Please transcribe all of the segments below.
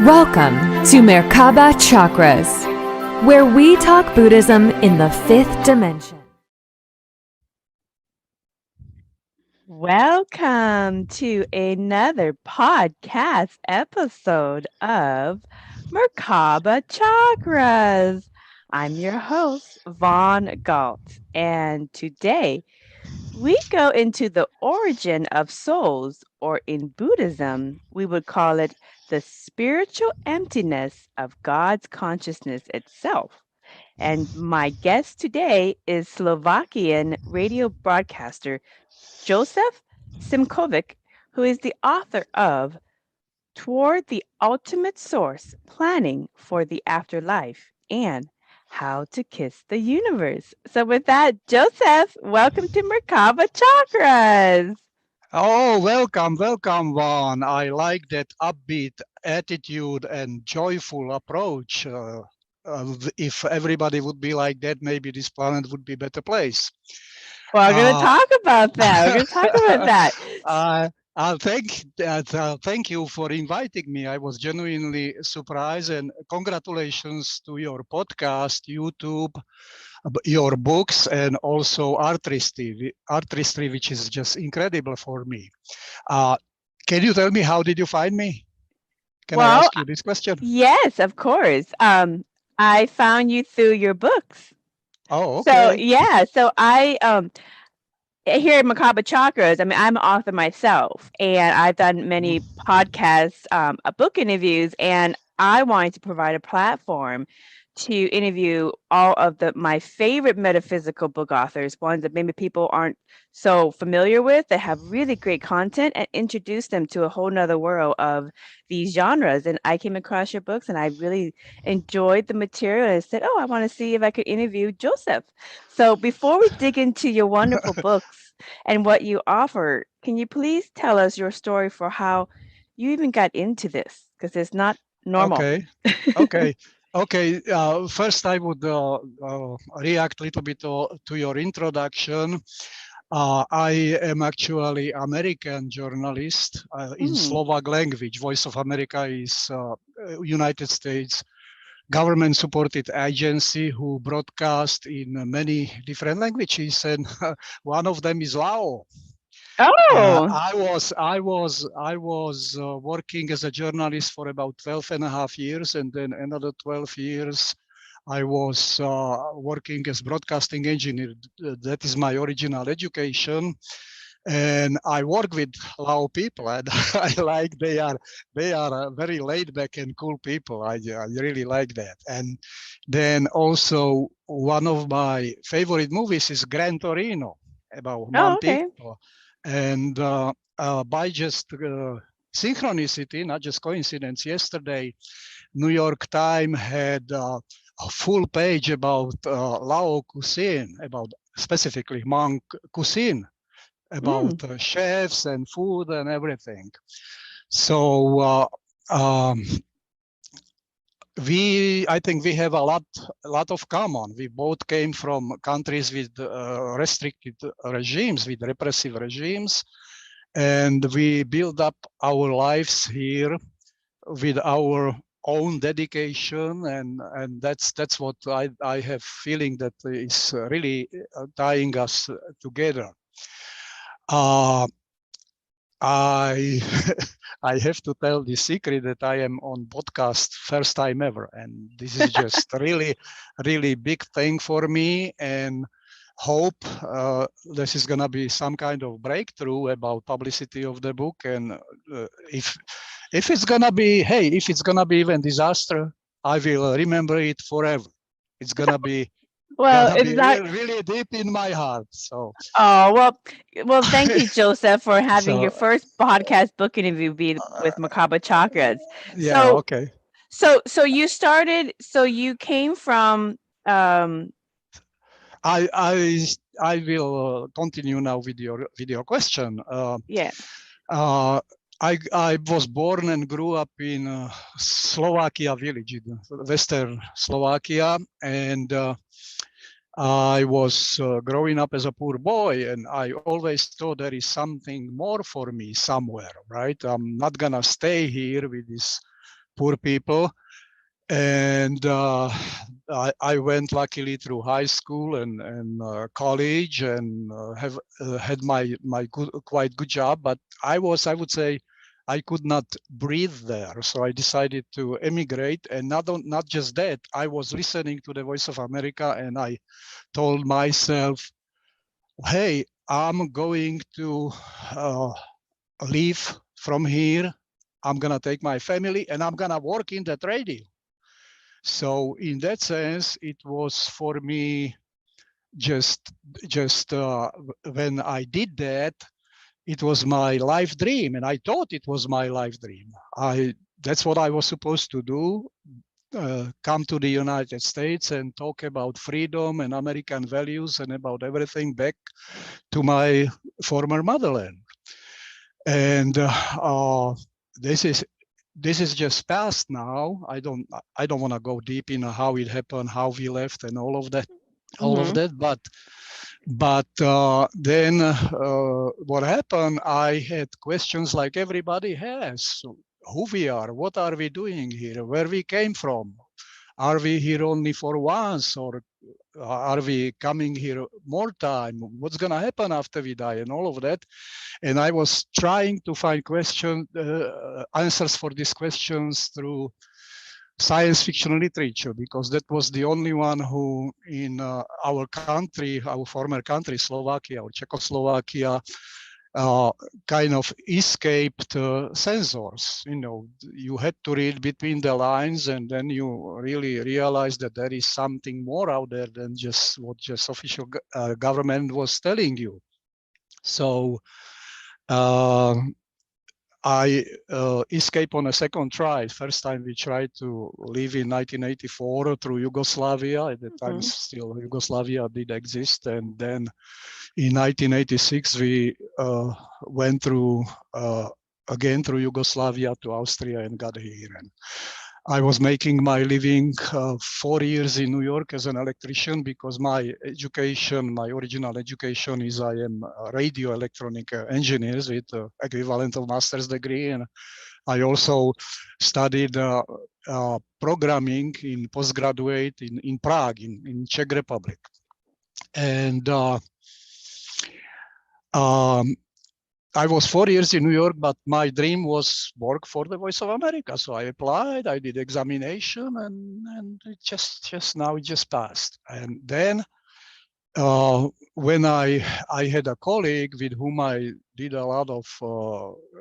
Welcome to Merkaba Chakras, where we talk Buddhism in the fifth dimension. Welcome to another podcast episode of Merkaba Chakras. I'm your host, Vaughn Galt, and today we go into the origin of souls, or in Buddhism, we would call it the spiritual emptiness of God's consciousness itself. And my guest today is Slovakian radio broadcaster Joseph Simkovic, who is the author of Toward the Ultimate Source, Planning for the Afterlife, and How to Kiss the Universe. So with that, Joseph, welcome to Merkaba Chakras. Oh, welcome, Juan. I like that upbeat attitude and joyful approach. If everybody would be like that, maybe this planet would be a better place. Well, we're going to talk about that. We're going to talk about that. Thank you for inviting me. I was genuinely surprised, and congratulations to your podcast, YouTube, your books, and also artistry, which is just incredible for me. Can you tell me, how did you find me? Can I ask you this question? Yes, of course. I found you through your books. Oh, okay. So I here at Merkaba Chakras, I mean, I'm an author myself, and I've done many podcasts, book interviews, and I wanted to provide a platform to interview all of my favorite metaphysical book authors, ones that maybe people aren't so familiar with, that have really great content, and introduce them to a whole nother world of these genres. And I came across your books, and I really enjoyed the material, and I said, oh, I want to see if I could interview Joseph. So before we dig into your wonderful books and what you offer, can you please tell us your story for how you even got into this? Because it's not normal. Okay. First, I would react a little bit to your introduction. I am actually American journalist in Slovak language. Voice of America is United States government-supported agency who broadcast in many different languages, and one of them is Lao. I was working as a journalist for about 12 and a half years, and then another 12 years I was working as broadcasting engineer. That is my original education. And I work with Lao people, and I like they are very laid back and cool people. I really like that. And then also one of my favorite movies is Gran Torino, about Mampico. And by just synchronicity, not just coincidence, yesterday New York Times had a full page about Lao cuisine, about specifically Hmong cuisine, about chefs and food and everything. So I think we have a lot of common. We both came from countries with restricted regimes, with repressive regimes, and we build up our lives here with our own dedication, and that's what I have feeling that is really tying us together. I I have to tell the secret that I am on podcast first time ever, and this is just really big thing for me, and hope this is gonna be some kind of breakthrough about publicity of the book. And if it's gonna be, hey, if it's gonna be even disaster, I will remember it forever. It's gonna be really deep in my heart. So well, thank you, Joseph, for having your first podcast book interview be with Merkaba Chakras. So you started. So you came from. I will continue now with your question. I was born and grew up in Slovakia village, in Western Slovakia, and I was growing up as a poor boy, and I always thought there is something more for me somewhere, right? I'm not gonna stay here with this poor people. And I went luckily through high school and college, and have had my quite good job. But I would say, I could not breathe there, so I decided to emigrate. And not just that, I was listening to the Voice of America, and I told myself, "Hey, I'm going to leave from here. I'm gonna take my family, and I'm gonna work in that radio." So in that sense, it was for me just when I did that, it was my life dream, and I thought it was my life dream. That's what I was supposed to do. Come to the United States and talk about freedom and American values and about everything back to my former motherland. And this is just past now. I don't want to go deep in how it happened, how we left, and all of that. But then what happened? I had questions like everybody has: so who we are, what are we doing here, where we came from, are we here only for once, or are we coming here more time? What's going to happen after we die, and all of that. And I was trying to find answers for these questions through science fiction literature, because that was the only one who in our country, our former country, Slovakia or Czechoslovakia, kind of escaped censors. You had to read between the lines, and then you really realize that there is something more out there than just what official government was telling you. So I escaped on a second try. First time we tried to leave in 1984 through Yugoslavia. At the time, still Yugoslavia did exist. And then in 1986, we went through again through Yugoslavia to Austria and got here. And I was making my living 4 years in New York as an electrician, because my education, my original education is I am a radio electronic engineer with equivalent of master's degree. And I also studied programming in postgraduate in Prague, in Czech Republic. And I was 4 years in New York, but my dream was work for the Voice of America. So I applied, I did examination, and it just now it just passed. And then when I had a colleague with whom I did a lot of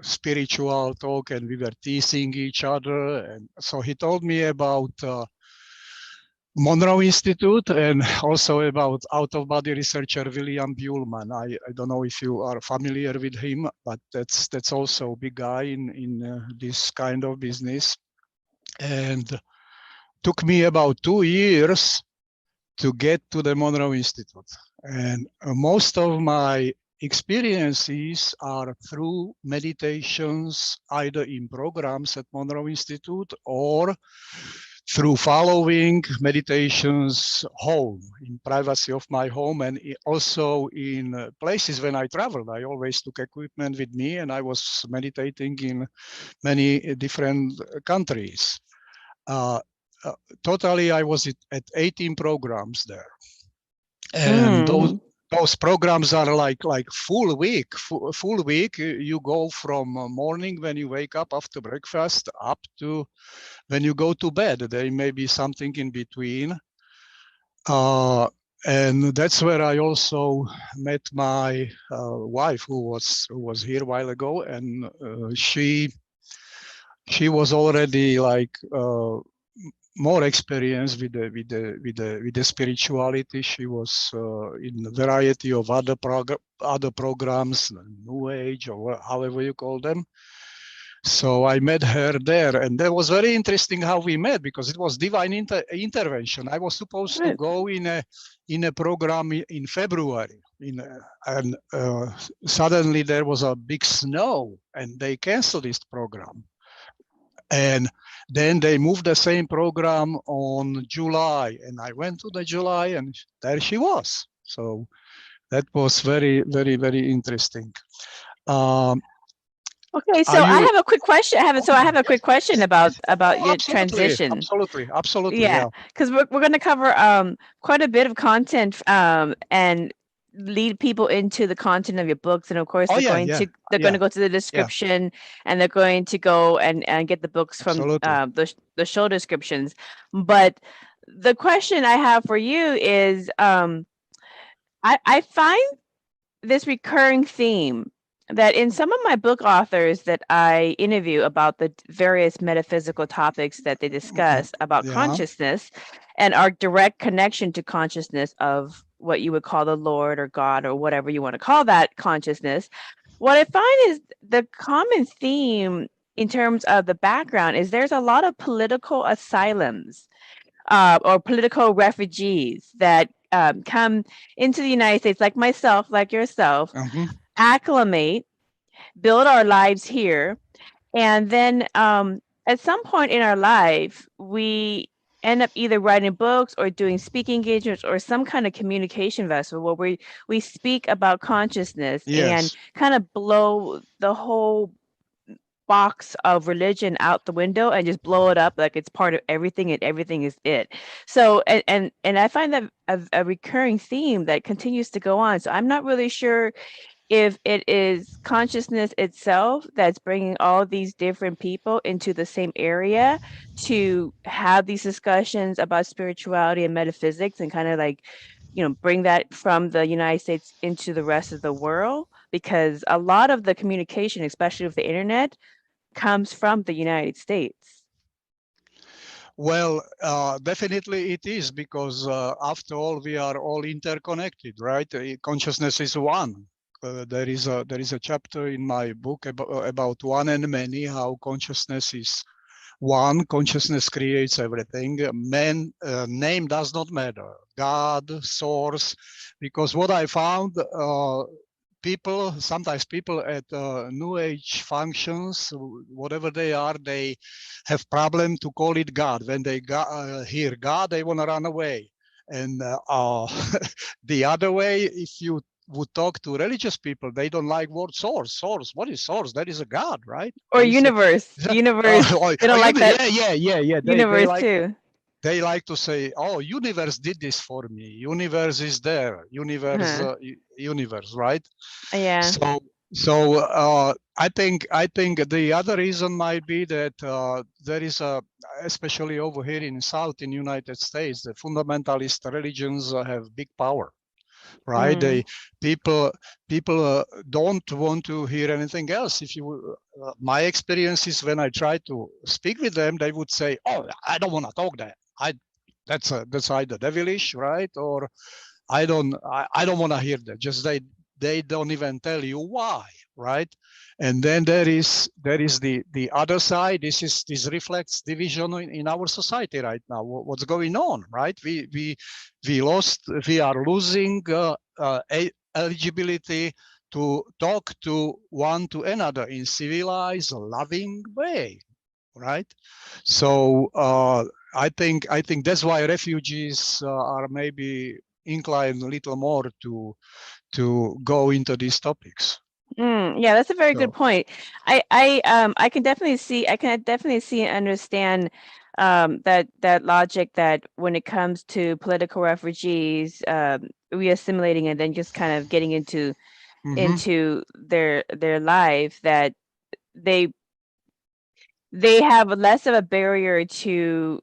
spiritual talk, and we were teasing each other. And so he told me about Monroe Institute, and also about out-of-body researcher William Buhlman. I don't know if you are familiar with him, but that's also a big guy in this kind of business. And took me about 2 years to get to the Monroe Institute. And most of my experiences are through meditations, either in programs at Monroe Institute or through following meditations home, in privacy of my home, and also in places when I traveled. I always took equipment with me, and I was meditating in many different countries. Totally, I was at 18 programs there. And those programs are like full week. Full week, you go from morning when you wake up after breakfast up to when you go to bed. There may be something in between. And that's where I also met my wife, who was here a while ago, and she was already like more experienced with the spirituality. She was in a variety of other programs, New Age or however you call them. So I met her there, and that was very interesting how we met, because it was divine intervention. I was supposed to go in a program in February, and suddenly there was a big snow, and they canceled this program. And then they moved the same program on July, and I went to the July, and there she was. So that was very, very, very interesting. Okay, Are so I you? have a quick question. I have a quick question about Oh, your absolutely, transition. absolutely, absolutely. Yeah, Yeah. because we're going to cover quite a bit of content and lead people into the content of your books, and of course Oh yeah, yeah, they're going yeah, to go to the yeah. description, and they're going to go and get the books from Absolutely. the show descriptions. But the question I have for you is I find this recurring theme that in some of my book authors that I interview about the various metaphysical topics that they discuss about Yeah. consciousness and our direct connection to consciousness of what you would call the Lord or God or whatever you want to call that consciousness, what I find is the common theme in terms of the background is there's a lot of political asylums or political refugees that come into the United States, like myself, like yourself, Hmm. acclimate, build our lives here, and then at some point in our life, we end up either writing books or doing speaking engagements or some kind of communication vessel where we speak about consciousness and Yes. kind of blow the whole box of religion out the window and just blow it up like it's part of everything and everything is it. So and I find that a recurring theme that continues to go on. So I'm not really sure if it is consciousness itself that's bringing all these different people into the same area to have these discussions about spirituality and metaphysics and kind of like bring that from the United States into the rest of the world, because a lot of the communication, especially with the internet, comes from the United States. Well, definitely it is because after all, we are all interconnected, right? Consciousness is one. There is a chapter in my book about one and many, how consciousness is one. Consciousness creates everything. Man, name does not matter. God, source, because what I found, sometimes people at new age functions, whatever they are, they have problem to call it God. When they hear God, they want to run away. And the other way, if you would talk to religious people, they don't like word source. Source, what is source? That is a God, right? Or They say, universe. Universe. They don't like that yeah, yeah, yeah, yeah. They universe like too. they like to say, "Oh, universe did this for me. Universe is there. Universe, Uh-huh. universe, right?" Yeah. So I think the other reason might be that there is especially over here in South in United States, the fundamentalist religions have big power, right? Mm. People don't want to hear anything else. If you my experience is when I try to speak with them, they would say, "Oh, I don't want to talk that. That's either devilish, right? Or I don't want to hear that. Just they don't even tell you why, right? And then there is the other side. This reflects division in our society right now. What's going on, right? We are losing eligibility to talk to one to another in civilized, loving way, right? So I think that's why refugees are maybe inclined a little more to go into these topics. Yeah, that's a very good So, point. I can definitely see and understand that logic that when it comes to political refugees, reassimilating and then just kind of getting mm-hmm. into their life, that they they have less of a barrier to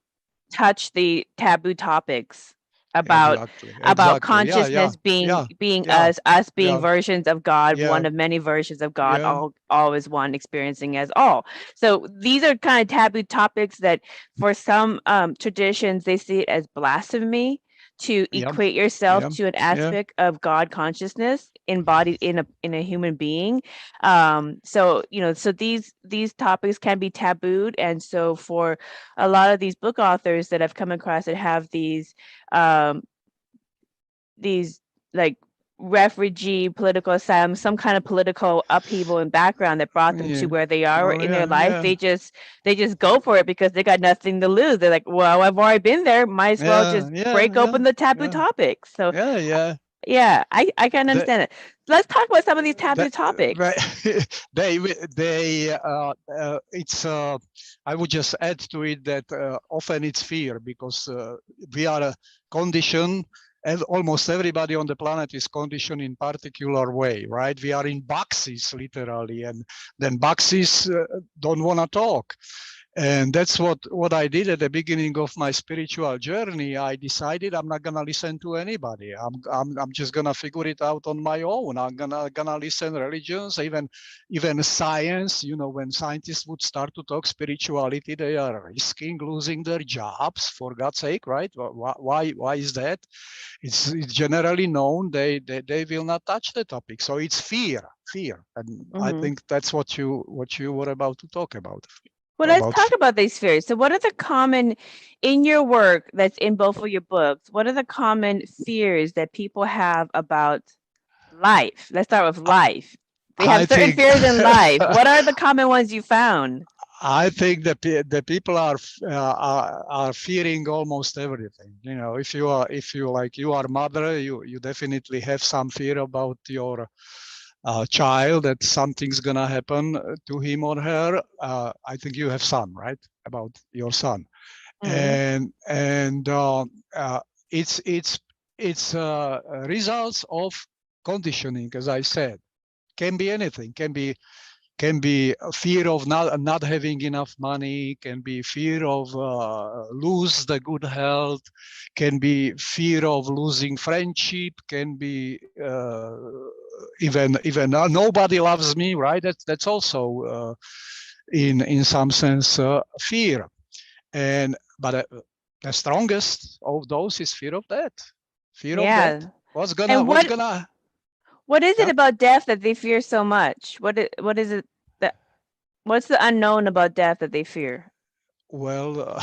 touch the taboo topics about Exactly, about exactly. Yeah, yeah, consciousness being yeah, being yeah, us being yeah, versions of God, yeah, one of many versions of God, yeah. all is one, experiencing as all. So these are kind of taboo topics that for some traditions they see it as blasphemy to Yeah, equate yourself yeah, to an yeah. aspect of God consciousness embodied in a human being. So so these topics can be tabooed, and so for a lot of these book authors that I've come across that have um these like refugee political asylum, some kind of political upheaval and background that brought them Yeah. to where they are Oh, in their yeah, life, yeah, they just go for it because they got nothing to lose. They're like, well, I've already been there, might as well yeah, just yeah, break yeah, open the taboo yeah, topics. So yeah, yeah. Yeah, I can The, understand it. Let's talk about some of these taboo the, topics. it's I would just add to it that often it's fear, because we are conditioned. Almost everybody on the planet is conditioned in particular way, right? We are in boxes literally, and then boxes don't want to talk. And that's what I did at the beginning of my spiritual journey. I decided I'm not gonna listen to anybody. I'm just gonna figure it out on my own. I'm gonna listen religions, even science. You know, when scientists would start to talk spirituality, they are risking losing their jobs, for God's sake, right? Why is that? It's generally known they will not touch the topic. So it's fear, and I think that's what you were about to talk about. Well, let's talk about these fears. So what are the common, in your work that's in both of your books, what are the common fears that people have about life? Let's start with life. They have certain fears in life. What are the common ones you found? I think the people are fearing almost everything. You know, if you are mother, you definitely have some fear about your child, that something's gonna happen to him or her. I think you have son, right? About your son, and it's results of conditioning, as I said. Can be anything. Can be a fear of not having enough money, can be fear of lose the good health, can be fear of losing friendship, can be even nobody loves me, right? That's also in some sense fear. But the strongest of those is fear of death. Fear of death. What's gonna what is it about death that they fear so much? What is it that, what's the unknown about death that they fear? Well,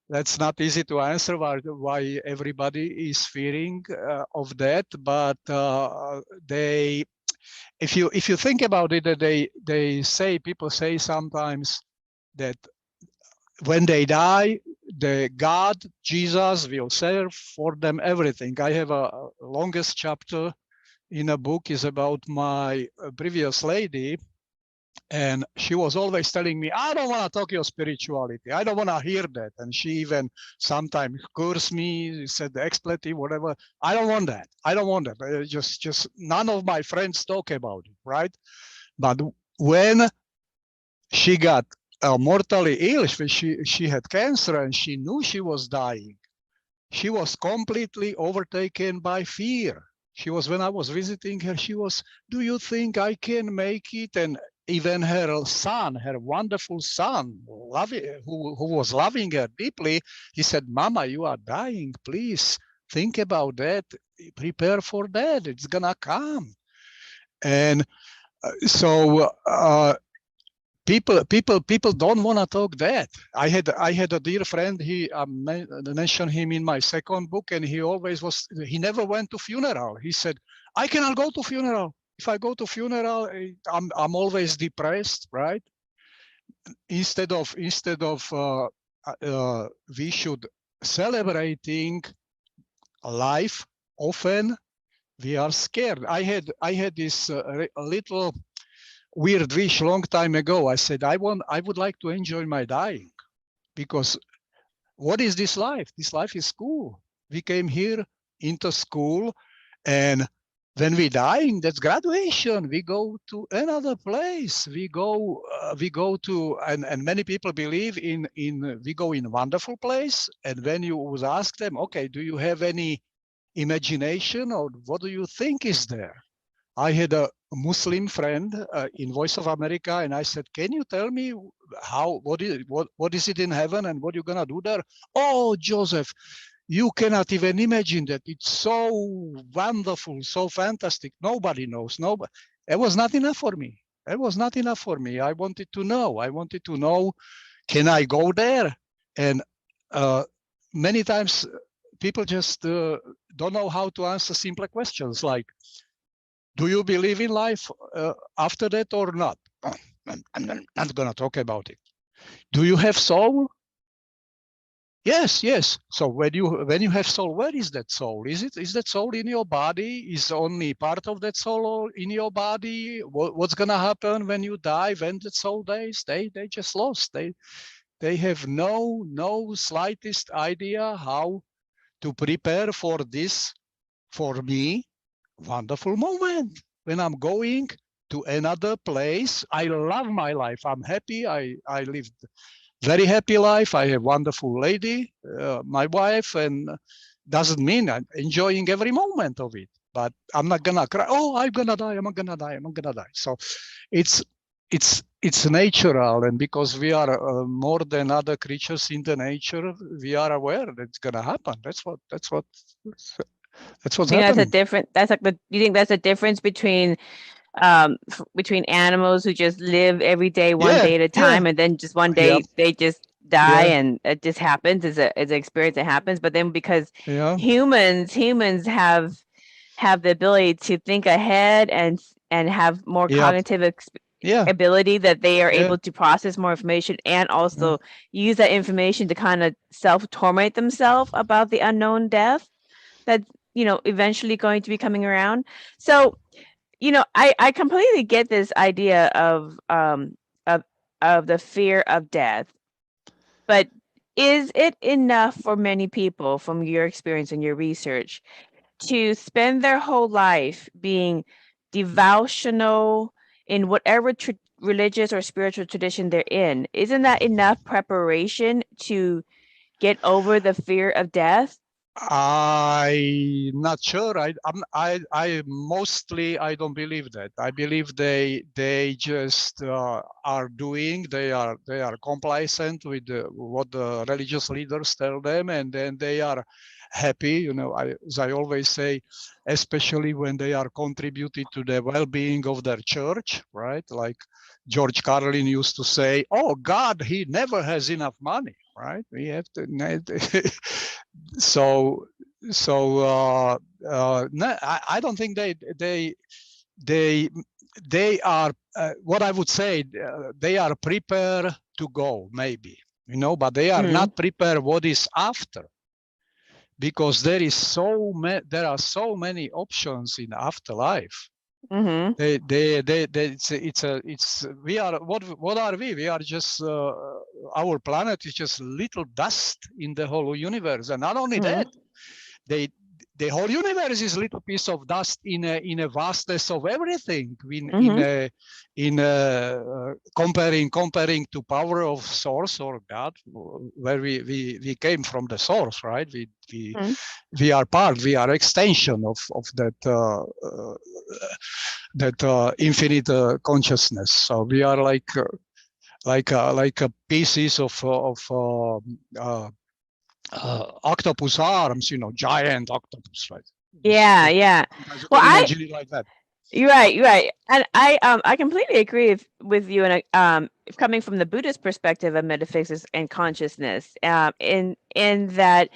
that's not easy to answer why everybody is fearing of that, but if you think about it, people say sometimes that when they die, the God, Jesus, will serve for them everything. I have a longest chapter in a book is about my previous lady, and she was always telling me, I don't want to talk your spirituality. I don't want to hear that. And she even sometimes cursed me, said the expletive, whatever. I don't want that. I don't want that. Just none of my friends talk about it, right? But when she got mortally ill, she had cancer and she knew she was dying, she was completely overtaken by fear. She was, when I was visiting her, she was, do you think I can make it? And even her son, her wonderful son, who was loving her deeply, he said, Mama, you are dying. Please think about that. Prepare for that. It's going to come. And so people don't want to talk that. I had a dear friend. I mentioned him in my second book, and he never went to funeral. He said, I cannot go to funeral. If I go to funeral, I'm always depressed, right? Instead of we should celebrating life. Often we are scared. I had this little weird wish long time ago. I said, I would like to enjoy my dying, because what is this life? This life is school. We came here into school, and when we dying, that's graduation. We go to another place. We go to, and many people believe in we go in a wonderful place. And when you would ask them, okay, do you have any imagination, or what do you think is there? I had a Muslim friend in Voice of America, and I said, can you tell me what is it in heaven and what you're going to do there? Oh, Joseph, you cannot even imagine that. It's so wonderful, so fantastic. Nobody knows. Nobody. It was not enough for me. It was not enough for me. I wanted to know, can I go there? And many times people just don't know how to answer simple questions like, do you believe in life after that or not? I'm not going to talk about it. Do you have soul? Yes, yes. So when you have soul, where is that soul? Is that soul in your body? Is only part of that soul in your body? What's gonna happen when you die? When the soul dies, they just lost. They have no slightest idea how to prepare for this, for me, wonderful moment when I'm going to another place. I love my life. I'm happy. I lived very happy life. I have wonderful lady, my wife, and doesn't mean I'm enjoying every moment of it. But I'm not gonna cry. Oh, I'm gonna die. I'm gonna die. I'm gonna die. So it's it's natural, and because we are more than other creatures in the nature, we are aware that it's gonna happen. That's what's I think that's a happening. different. That's like the. You think that's a difference between animals who just live every day one Yeah, day at a yeah, time, and then just one yeah, day they just die, yeah, and it just happens as an experience that happens. But then because yeah, humans have the ability to think ahead and have more yeah, cognitive yeah, ability, that they are yeah, able to process more information and yeah. also use that information to kind of self torment themselves about the unknown death that eventually going to be coming around. So I completely get this idea of of the fear of death, but is it enough for many people, from your experience and your research, to spend their whole life being devotional in whatever religious or spiritual tradition they're in? Isn't that enough preparation to get over the fear of death? I'm not sure. I mostly I don't believe that. I believe they just are doing. They are complacent with what the religious leaders tell them, and then they are happy. As I always say, especially when they are contributed to the well-being of their church, right? Like George Carlin used to say, "Oh God, he never has enough money." Right? We have to. so no, I don't think they they are what I would say, they are prepared to go, maybe, but they are Mm-hmm. not prepared what is after, because there are so many options in afterlife. Mm-hmm. It's we are what are we? We are just our planet is just little dust in the whole universe, and not only Mm-hmm. that, they the whole universe is a little piece of dust in a vastness of everything, Mm-hmm. comparing to power of source or God, where we came from the source, right? We are part, we are extension of that infinite consciousness. So we are like a pieces of octopus arms, giant octopus, right? Yeah, yeah. Sometimes you Well, can imagine it like that. you're right. And I completely agree with you, and coming from the Buddhist perspective of metaphysics and consciousness, in that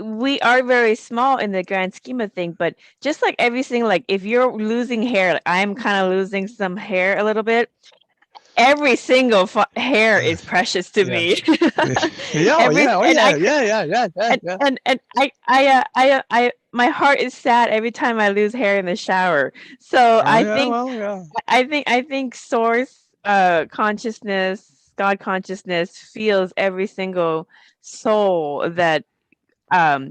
we are very small in the grand scheme of things, but just like everything, like if you're losing hair, like I'm kind of losing some hair a little bit. Every single hair Yeah, is precious to yeah, me. yeah, oh every yeah, oh and yeah, I yeah, yeah, yeah, yeah, yeah. and my heart is sad every time I lose hair in the shower. So Oh yeah, well, yeah, I think source consciousness, God consciousness feels every single soul that um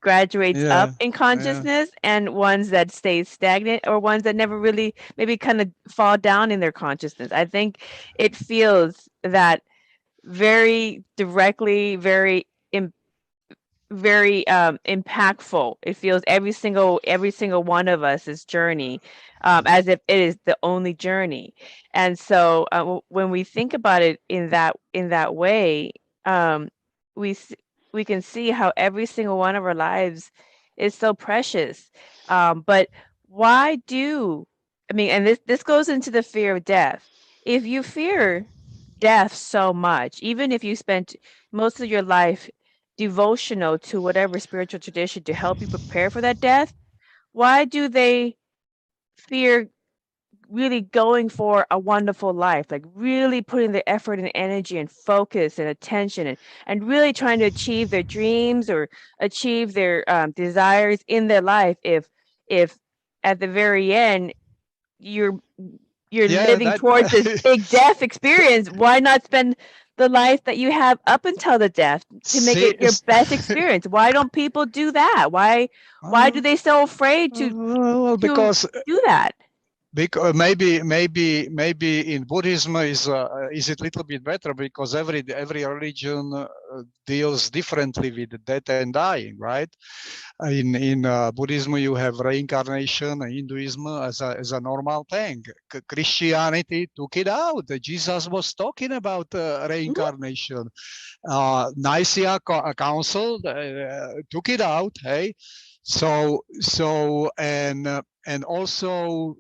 graduates up yeah, in yeah, consciousness, and ones that stay stagnant, or ones that never really maybe kind of fall down in their consciousness. I think it feels that very directly, very impactful. It feels every single one of us's journey, as if it is the only journey. And so when we think about it in that way, um, we s- we can see how every single one of our lives is so precious. But why do I mean? And this goes into the fear of death. If you fear death so much, even if you spent most of your life devotional to whatever spiritual tradition to help you prepare for that death, why do they fear really going for a wonderful life, like really putting the effort and energy and focus and attention and really trying to achieve their dreams or achieve their desires in their life, if at the very end you're Yeah, living towards this big death experience, why not spend the life that you have up until the death to make see, it your best experience? Why don't people do that? Why do they so afraid well, to because do that? maybe in Buddhism is it a little bit better, because every religion deals differently with death and dying, right? In Buddhism you have reincarnation, Hinduism as a normal thing. Christianity took it out. Jesus was talking about Mhm. reincarnation. Nicaea Council took it out. Hey, and also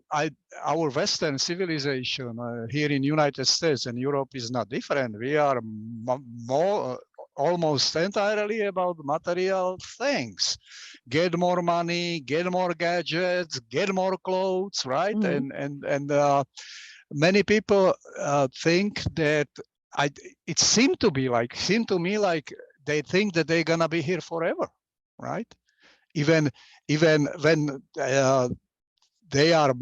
our Western civilization here in United States and Europe is not different. We are more almost entirely about material things. Get more money, get more gadgets, get more clothes, right? Mhm. And many people think that I. It seemed to me like they think that they're gonna be here forever, right? Even when they are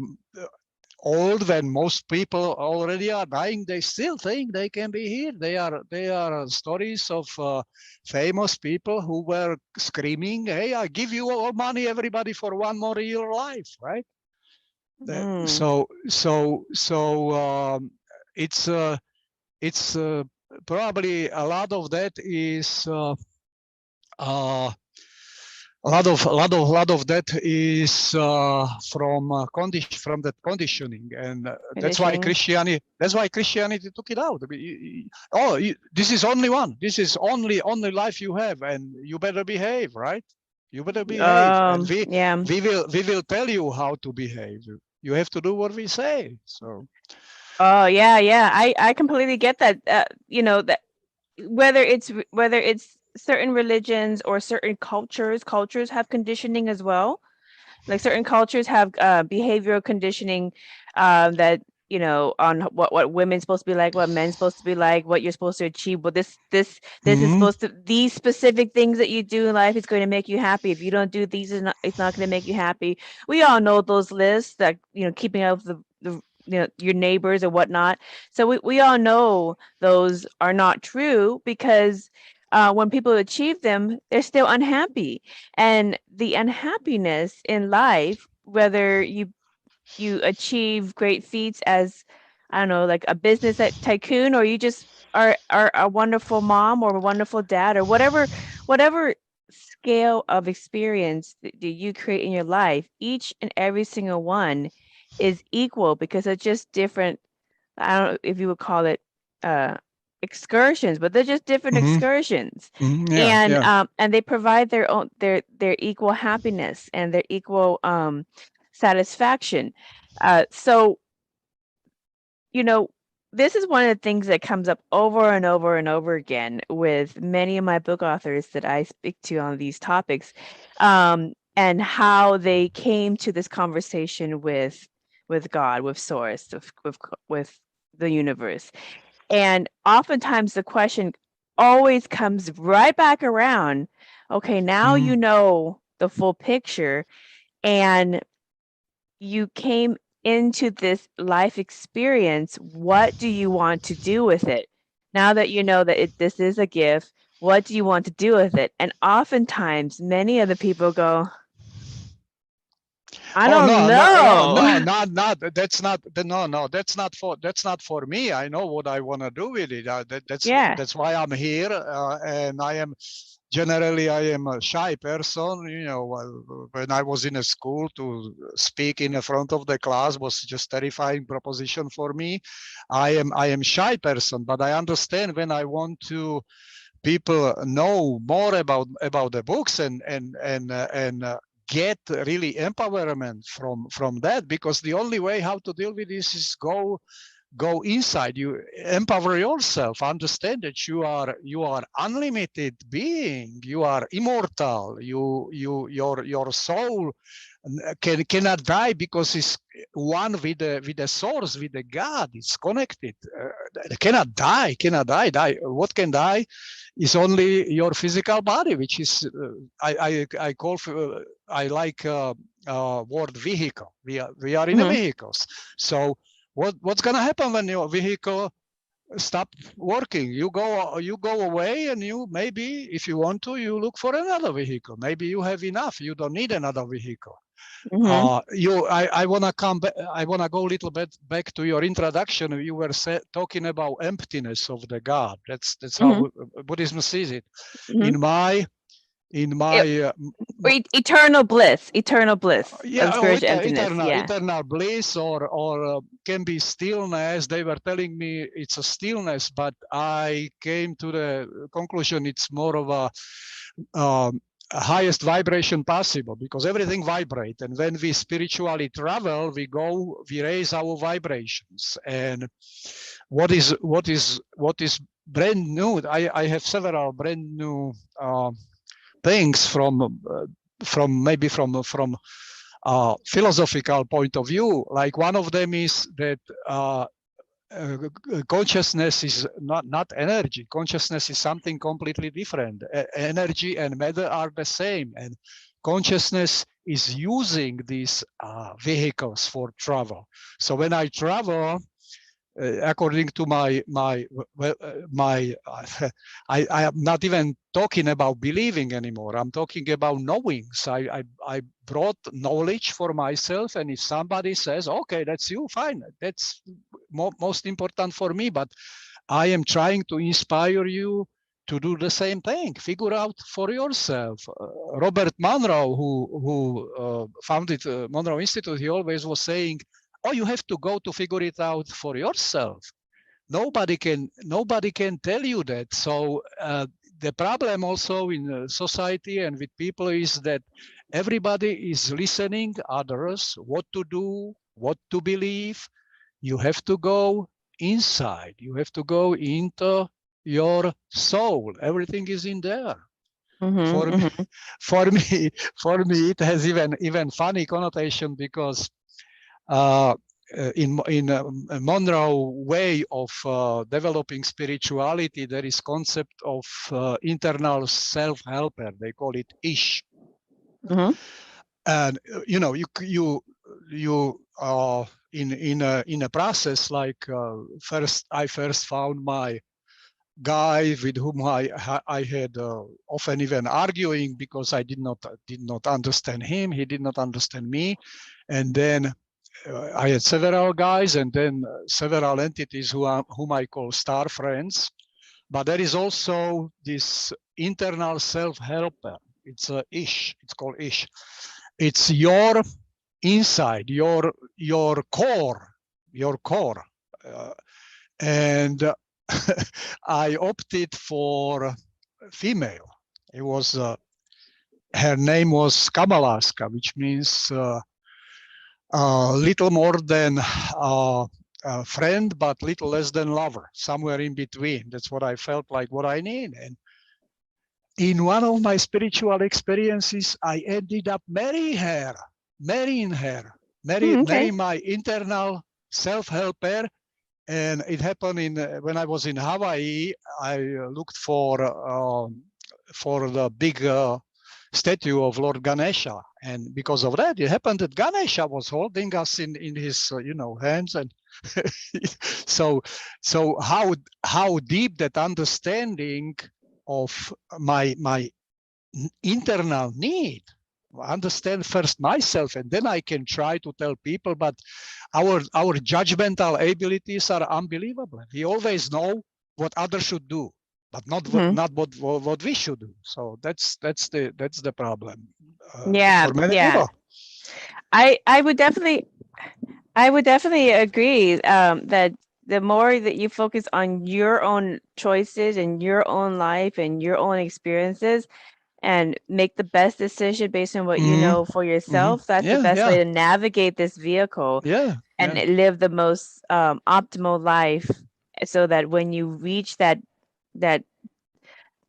old, when most people already are dying, they still think they can be here. They are stories of famous people who were screaming, "Hey, I give you all money, everybody, for one more year life," right? Mm. So it's probably a lot of that is uh, a lot of that is from that conditioning, and Conditioning. that's why Christianity took it out. I mean, oh, this is only one. This is only life you have, and you better behave, right? You better behave, and Yeah. we will tell you how to behave. You have to do what we say. So. Oh, yeah, yeah. I completely get that. That whether it's certain religions or certain cultures have conditioning as well. Like certain cultures have behavioral conditioning, that on what women's supposed to be like, what men's supposed to be like, what you're supposed to achieve, what this is Mhm. supposed to, these specific things that you do in life is going to make you happy. If you don't do these, it's not going to make you happy. We all know those lists, that keeping up with the your neighbors or whatnot. So we all know those are not true, because when people achieve them, they're still unhappy. And the unhappiness in life, whether you achieve great feats as, I don't know, like a business tycoon, or you just are a wonderful mom or a wonderful dad, or whatever scale of experience that you create in your life, each and every single one is equal, because it's just different. I don't know if you would call it uh excursions, but they're just different Mhm. excursions. Mhm. Yeah. And Yeah. they provide their equal happiness and their equal satisfaction. So, you know, this is one of the things that comes up over and over and over again with many of my book authors that I speak to on these topics, and how they came to this conversation with God, with Source, with the universe. And oftentimes the question always comes right back around. Okay, now Mhm. you know the full picture, and you came into this life experience. What do you want to do with it? Now that you know that this is a gift, what do you want to do with it? And oftentimes, many of the people go, I Oh don't no, no, no, no, know. not that's not no, no, that's not for me. I know what I want to do with it. That's Yeah. that's why I'm here, and I am a shy person. When I was in a school, to speak in the front of the class was just terrifying proposition for me. I am shy person, but I understand when I want to people know more about the books and get really empowerment from that, because the only way how to deal with this is go inside. You empower yourself. Understand that you are unlimited being. You are immortal. Your soul cannot die because it's one with the source, with the God. It's connected. Cannot die. Die. What can die is only your physical body, which is I call I like word vehicle. We are in a vehicles. So what's gonna happen when your vehicle stop working? You go away, and you maybe, if you want to, you look for another vehicle. Maybe you have enough. You don't need another vehicle. I want to come back. I want to go a little bit back to your introduction. You were talking about emptiness of the God. That's how Buddhism sees it. In my eternal bliss, yeah, spiritual emptiness. Eternal bliss, or can be stillness. They were telling me it's a stillness, but I came to the conclusion it's more of a highest vibration possible, because everything vibrates, and when we spiritually travel, we raise our vibrations. And what is brand new? I have several brand new things from philosophical point of view. Like one of them is that consciousness is not energy. Consciousness is something completely different. Energy and matter are the same, and consciousness is using these vehicles for travel. So when I travel, according to my I am not even talking about believing anymore. I'm talking about knowing. So I brought knowledge for myself, and if somebody says, okay, that's you, fine, that's most important for me, but I am trying to inspire you to do the same thing. Figure out for yourself. Robert Monroe, who founded Monroe Institute, he always was saying, oh, you have to go to figure it out for yourself. Nobody can tell you that. So the problem also in society and with people is that everybody is listening others, what to do, what to believe. You have to go inside. You have to go into your soul. Everything is in there. For me, it has even funny connotation, because in Monroe way of developing spirituality, there is concept of internal self-helper. They call it ish. And you in a process, like I first found my guy with whom I had often even arguing, because I did not understand him, he did not understand me, and then I had several guys, and then several entities whom I call star friends. But there is also this internal self-helper. It's ish. It's called ish. It's your inside, your core, and I opted for female. It was her name was Kamalaska, which means little more than a friend, but little less than lover, somewhere in between. That's what I felt like, what I need. And in one of my spiritual experiences, I ended up marrying her, marrying my internal self-helper. And it happened when I was in Hawaii. I looked for the big statue of Lord Ganesha, and because of that, it happened that Ganesha was holding us in his hands, and so how deep that understanding of my internal need. Understand first myself, and then I can try to tell people. But our judgmental abilities are unbelievable. We always know what others should do, but not what we should do. So that's the problem. For many people. I would definitely agree that the more that you focus on your own choices and your own life and your own experiences, and make the best decision based on what you Mm-hmm. know for Mm-hmm. yourself. That's the Yeah, best way yeah, to navigate this vehicle yeah, and yeah, live the most optimal life, so that when you reach that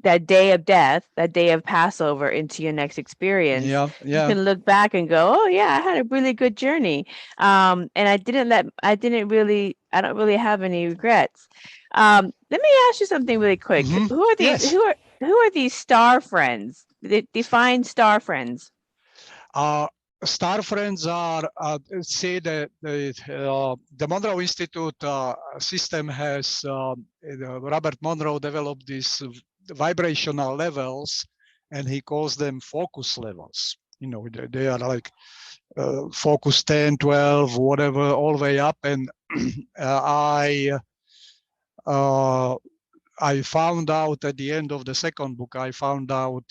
that day of death, that day of Passover into your next experience, yeah, you yeah. can look back and go, "Oh yeah, I had a really good journey, and I don't really have any regrets." Let me ask you something really quick. Mm-hmm. Yes. Who are these star friends? Define star friends. Uh, Star friends are, say the Monroe Institute system has, Robert Monroe developed these vibrational levels, and he calls them focus levels. They are like focus 10, 12, whatever, all the way up. And I uh, I found out at the end of the second book, I found out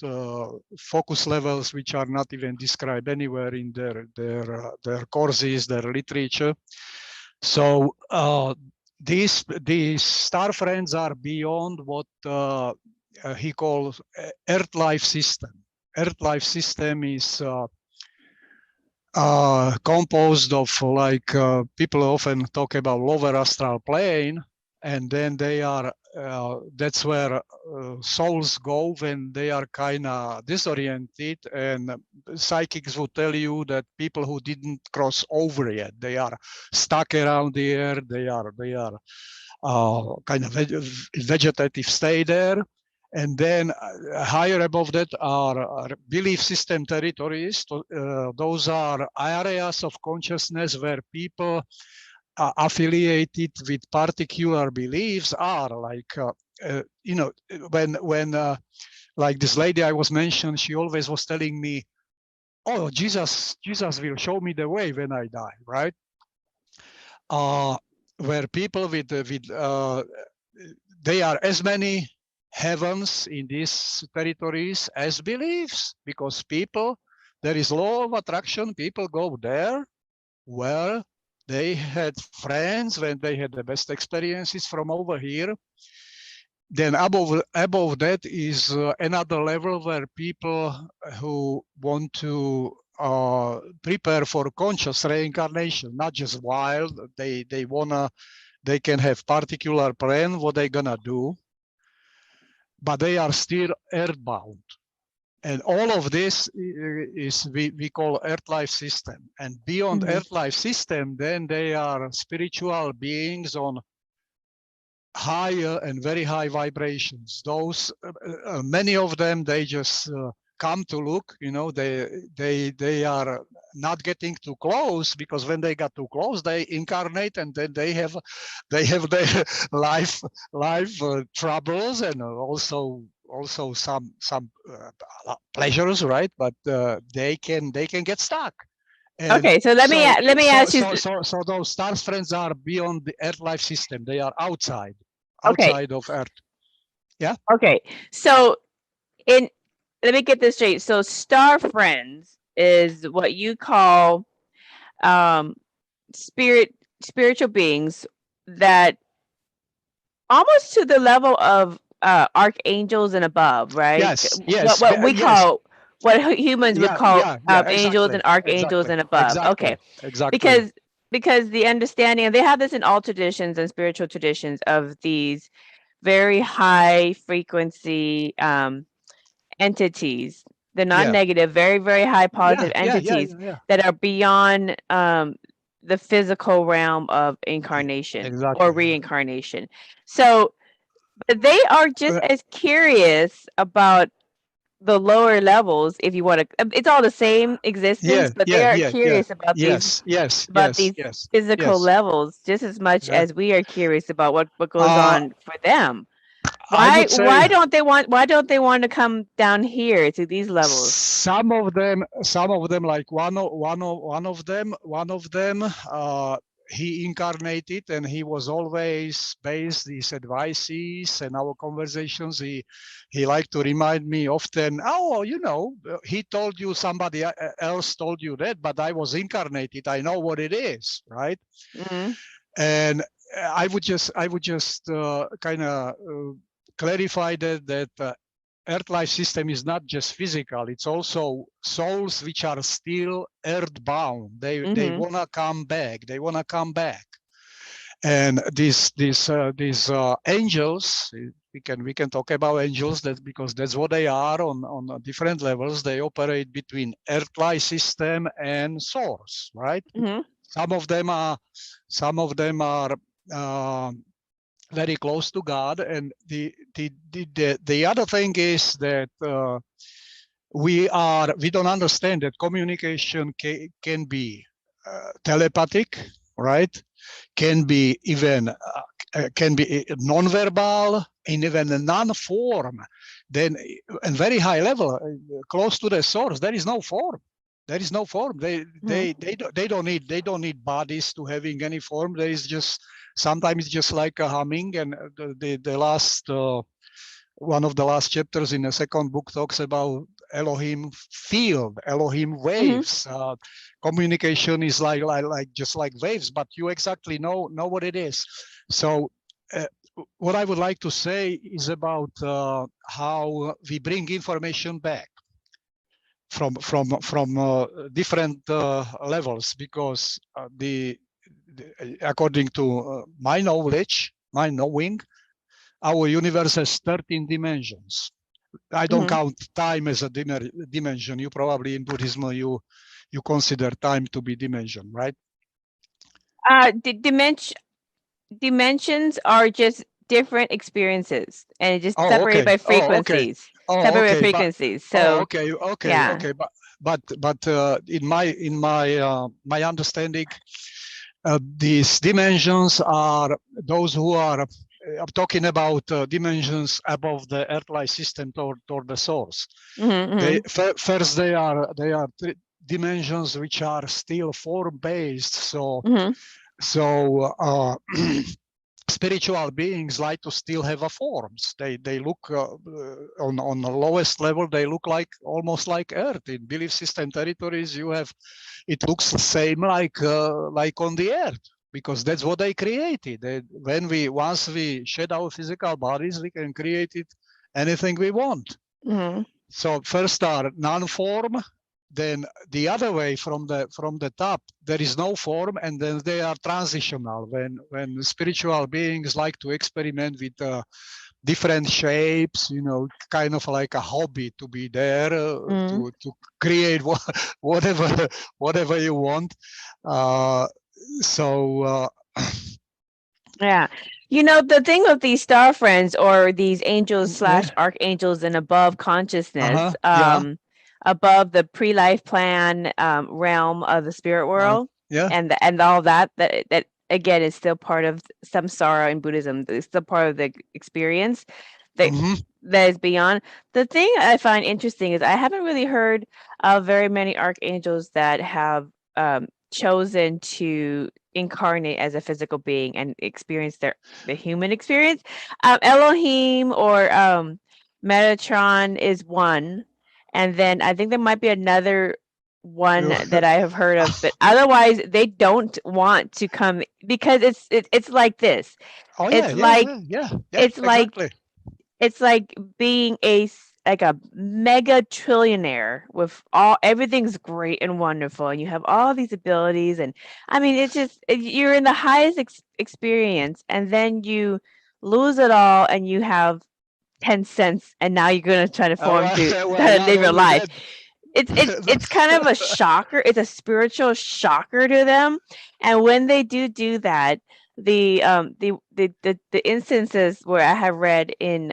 focus levels which are not even described anywhere in their courses, their literature. So these star friends are beyond what he calls Earth life system. Earth life system is composed of, like, people often talk about lower astral plane, and then they are that's where souls go when they are kind of disoriented. And psychics will tell you that people who didn't cross over yet, they are stuck around here, they are kind of vegetative stay there. And then higher above that are belief system territories. Those are areas of consciousness where people affiliated with particular beliefs are like, when like this lady I was mentioned, she always was telling me, "Oh, Jesus will show me the way when I die," right? uh, where people with they are as many heavens in these territories as beliefs, because people, there is law of attraction, people go there where they had friends, when they had the best experiences from over here. Then above that is another level where people who want to prepare for conscious reincarnation, not just wild. They can have particular plan what they're gonna do, but they are still earthbound. And all of this is we call earth life system. And beyond Hmm. earth life system, then they are spiritual beings on higher and very high vibrations. Those many of them, they just come to look. They are not getting too close, because when they got too close, they incarnate, and then they have their life troubles, and also some pleasures, right? But they can get stuck. And Okay, so so let me so ask you. so so so those stars friends are beyond the Earth life system. They are outside Okay, outside of Earth. Yeah. okay. So in let me get this straight. So star friends is what you call um spirit spiritual beings that almost to the level of archangels and above, right? Yes. What Yes. we Yes. call what humans would Yeah. call Yeah. Yeah. angels Exactly. and archangels Exactly. and above. Okay, Exactly. Exactly. because the understanding, and they have this in all traditions and spiritual traditions, of these very high frequency entities. They're not Yeah. negative, very, very high Yeah. positive Yeah. Yeah. entities Yeah. Yeah. that are beyond the physical realm of Yeah. incarnation or Exactly. reincarnation. So, but they are just Uh, as curious about the lower levels, if you want to. It's all the same existence, yeah. but they Yeah. are Yeah. Yeah. curious Yes. Yes. about Yes. these Yes. physical Yes. levels just as much Yeah. as we are curious about what goes Uh, on for them. I would say Why don't they want to come down here to these levels? some of them, like one of them, he incarnated, and he was always based these advices and our conversations. He liked to remind me often, "Oh, he told you, somebody else told you that, but I was incarnated, I know what it is," right? Mhm. And I would just kind of clarify that Earth life system is not just physical, it's also souls which are still earthbound. They wanna come back. They wanna come back. And these angels, we can talk about angels that because that's what they are on different levels. They operate between Earth life system and source, right? Some of them are uh, very close to God, and the other thing is that we don't understand that communication can be telepathic, right? Can be even can be non-verbal in even a non-form. Then, and very high level, close to the source, there is no form. There is no form. They don't need bodies to having any form. There is just sometimes it's just like a humming. And the last one of the last chapters in the second book talks about Elohim field, Elohim waves. Communication is like just like waves, but you exactly know what it is. So what I would like to say is about how we bring information back from different levels, because according to my knowledge, my knowing, our universe has 13 dimensions. I don't count time as a dimension. You probably in Buddhism you consider time to be dimension, right? Dimensions are just different experiences, and just separated Okay. by frequencies. Separated by Okay. frequencies. So yeah. But in my understanding, these dimensions are those who are I'm talking about dimensions above the Earth-like system toward the source. First, they are dimensions which are still form-based. So spiritual beings like to still have a forms. They look on the lowest level. They look like almost like Earth. In belief system territories, it looks the same like on the Earth, because that's what they created. Once we shed our physical bodies, we can create it anything we want. So first are non-form, then the other way from the top, there is no form, and then they are transitional. When spiritual beings like to experiment with different shapes, kind of like a hobby to be there to create whatever you want. Yeah. The thing with these star friends, or these angels / archangels and above consciousness, above the pre-life plan realm of the spirit world, and all that again is still part of samsara in Buddhism. It's still part of the experience that is beyond. The thing I find interesting is I haven't really heard of very many archangels that have chosen to incarnate as a physical being and experience the human experience. Elohim or Metatron is one, and then I think there might be another one that I have heard of, but otherwise they don't want to come, because it's like this. It's like being like a mega trillionaire with everything's great and wonderful, and you have all these abilities, and I mean it's just you're in the highest experience, and then you lose it all and you have 10 cents, and now you're going to try to form to how to live your life. It's kind of a shocker. It's a spiritual shocker to them, and when they do that, the instances where I have read in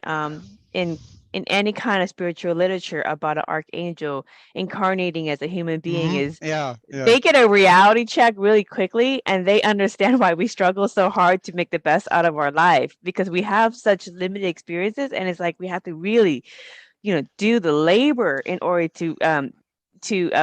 any kind of spiritual literature about an archangel incarnating as a human being is they get a reality check really quickly, and they understand why we struggle so hard to make the best out of our life, because we have such limited experiences, and it's like we have to really do the labor in order to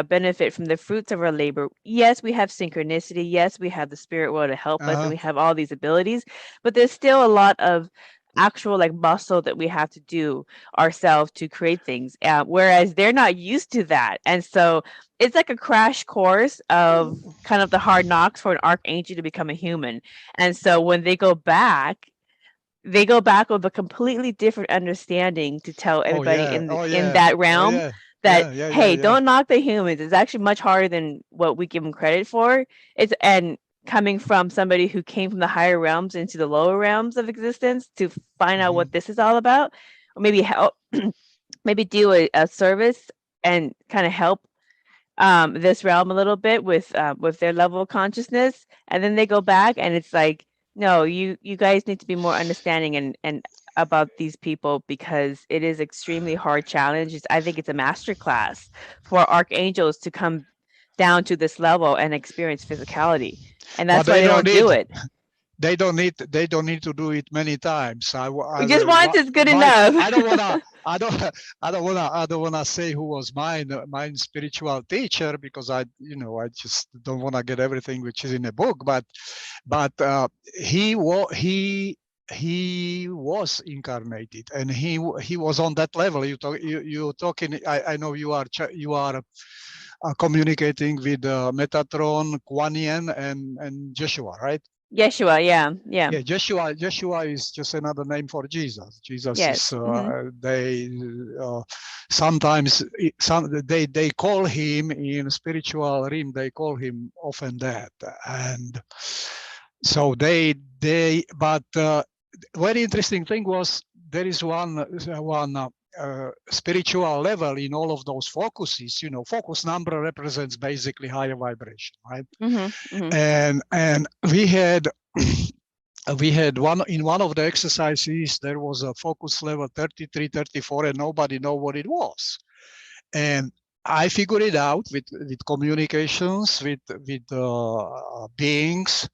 benefit from the fruits of our labor. Yes, we have synchronicity. Yes, we have the spirit world to help us, and we have all these abilities, but there's still a lot of actual muscle that we have to do ourselves to create things, whereas they're not used to that. And so it's like a crash course of kind of the hard knocks for an archangel to become a human. And so when they go back, they go back with a completely different understanding to tell Oh everybody yeah. Oh in yeah. that Oh realm yeah. that, Yeah. Yeah. Yeah. hey, Yeah. don't knock the humans. It's actually much harder than what we give them credit for. It's and coming from somebody who came from the higher realms into the lower realms of existence to find out Hmm. what this is all about, or maybe help, maybe do a service and kind of help this realm a little bit with their level of consciousness, and then they go back and it's like, no, you guys need to be more understanding and about these people, because it is extremely hard challenge. I think it's a master class for archangels to come down to this level and experience physicality, and But that's why they don't do it. they don't need to do it many times. Just once is good enough. I don't wanna I don't I don't wanna say who was mine spiritual teacher, because I just don't wanna get everything which is in a book. But he was incarnated, and he was on that level. You talking. I know you are communicating with Metatron, Kuan Yin, and Joshua, right? Yeshua, yeah, yeah, Yeah, Joshua is just another name for Jesus. Jesus is yes, they sometimes they call him in spiritual realm. They call him often that, and so they. But very interesting thing was there is one spiritual level in all of those focuses. Focus number represents basically higher vibration, right? And we had one of the exercises. There was a focus level 33, 34, and nobody know what it was. And I figured it out with communications with beings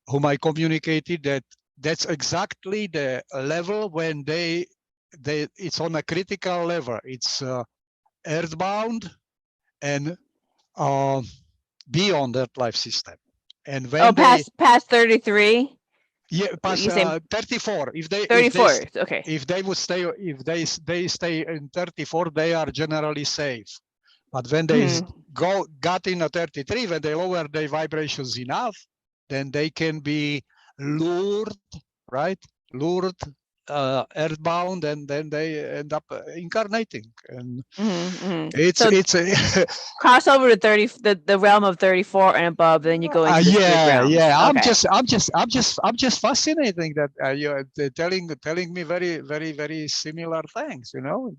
whom I communicated, that's exactly the level when they it's on a critical level. It's earthbound and beyond that life system. And oh, when they past 33. yeah, What pass you saying? 34. If they if they 34, okay. if they would stay, if they stay in 34, they are generally safe. But when they got in a 33, when they lower their vibrations enough, then they can be lured, right? Lured, earthbound, and then they end up incarnating. And it's So it's a cross over to 30, the realm of 34 and above, then you go into the sleep realms. yeah. Okay. I'm just fascinating that you're telling me very, very, very similar things.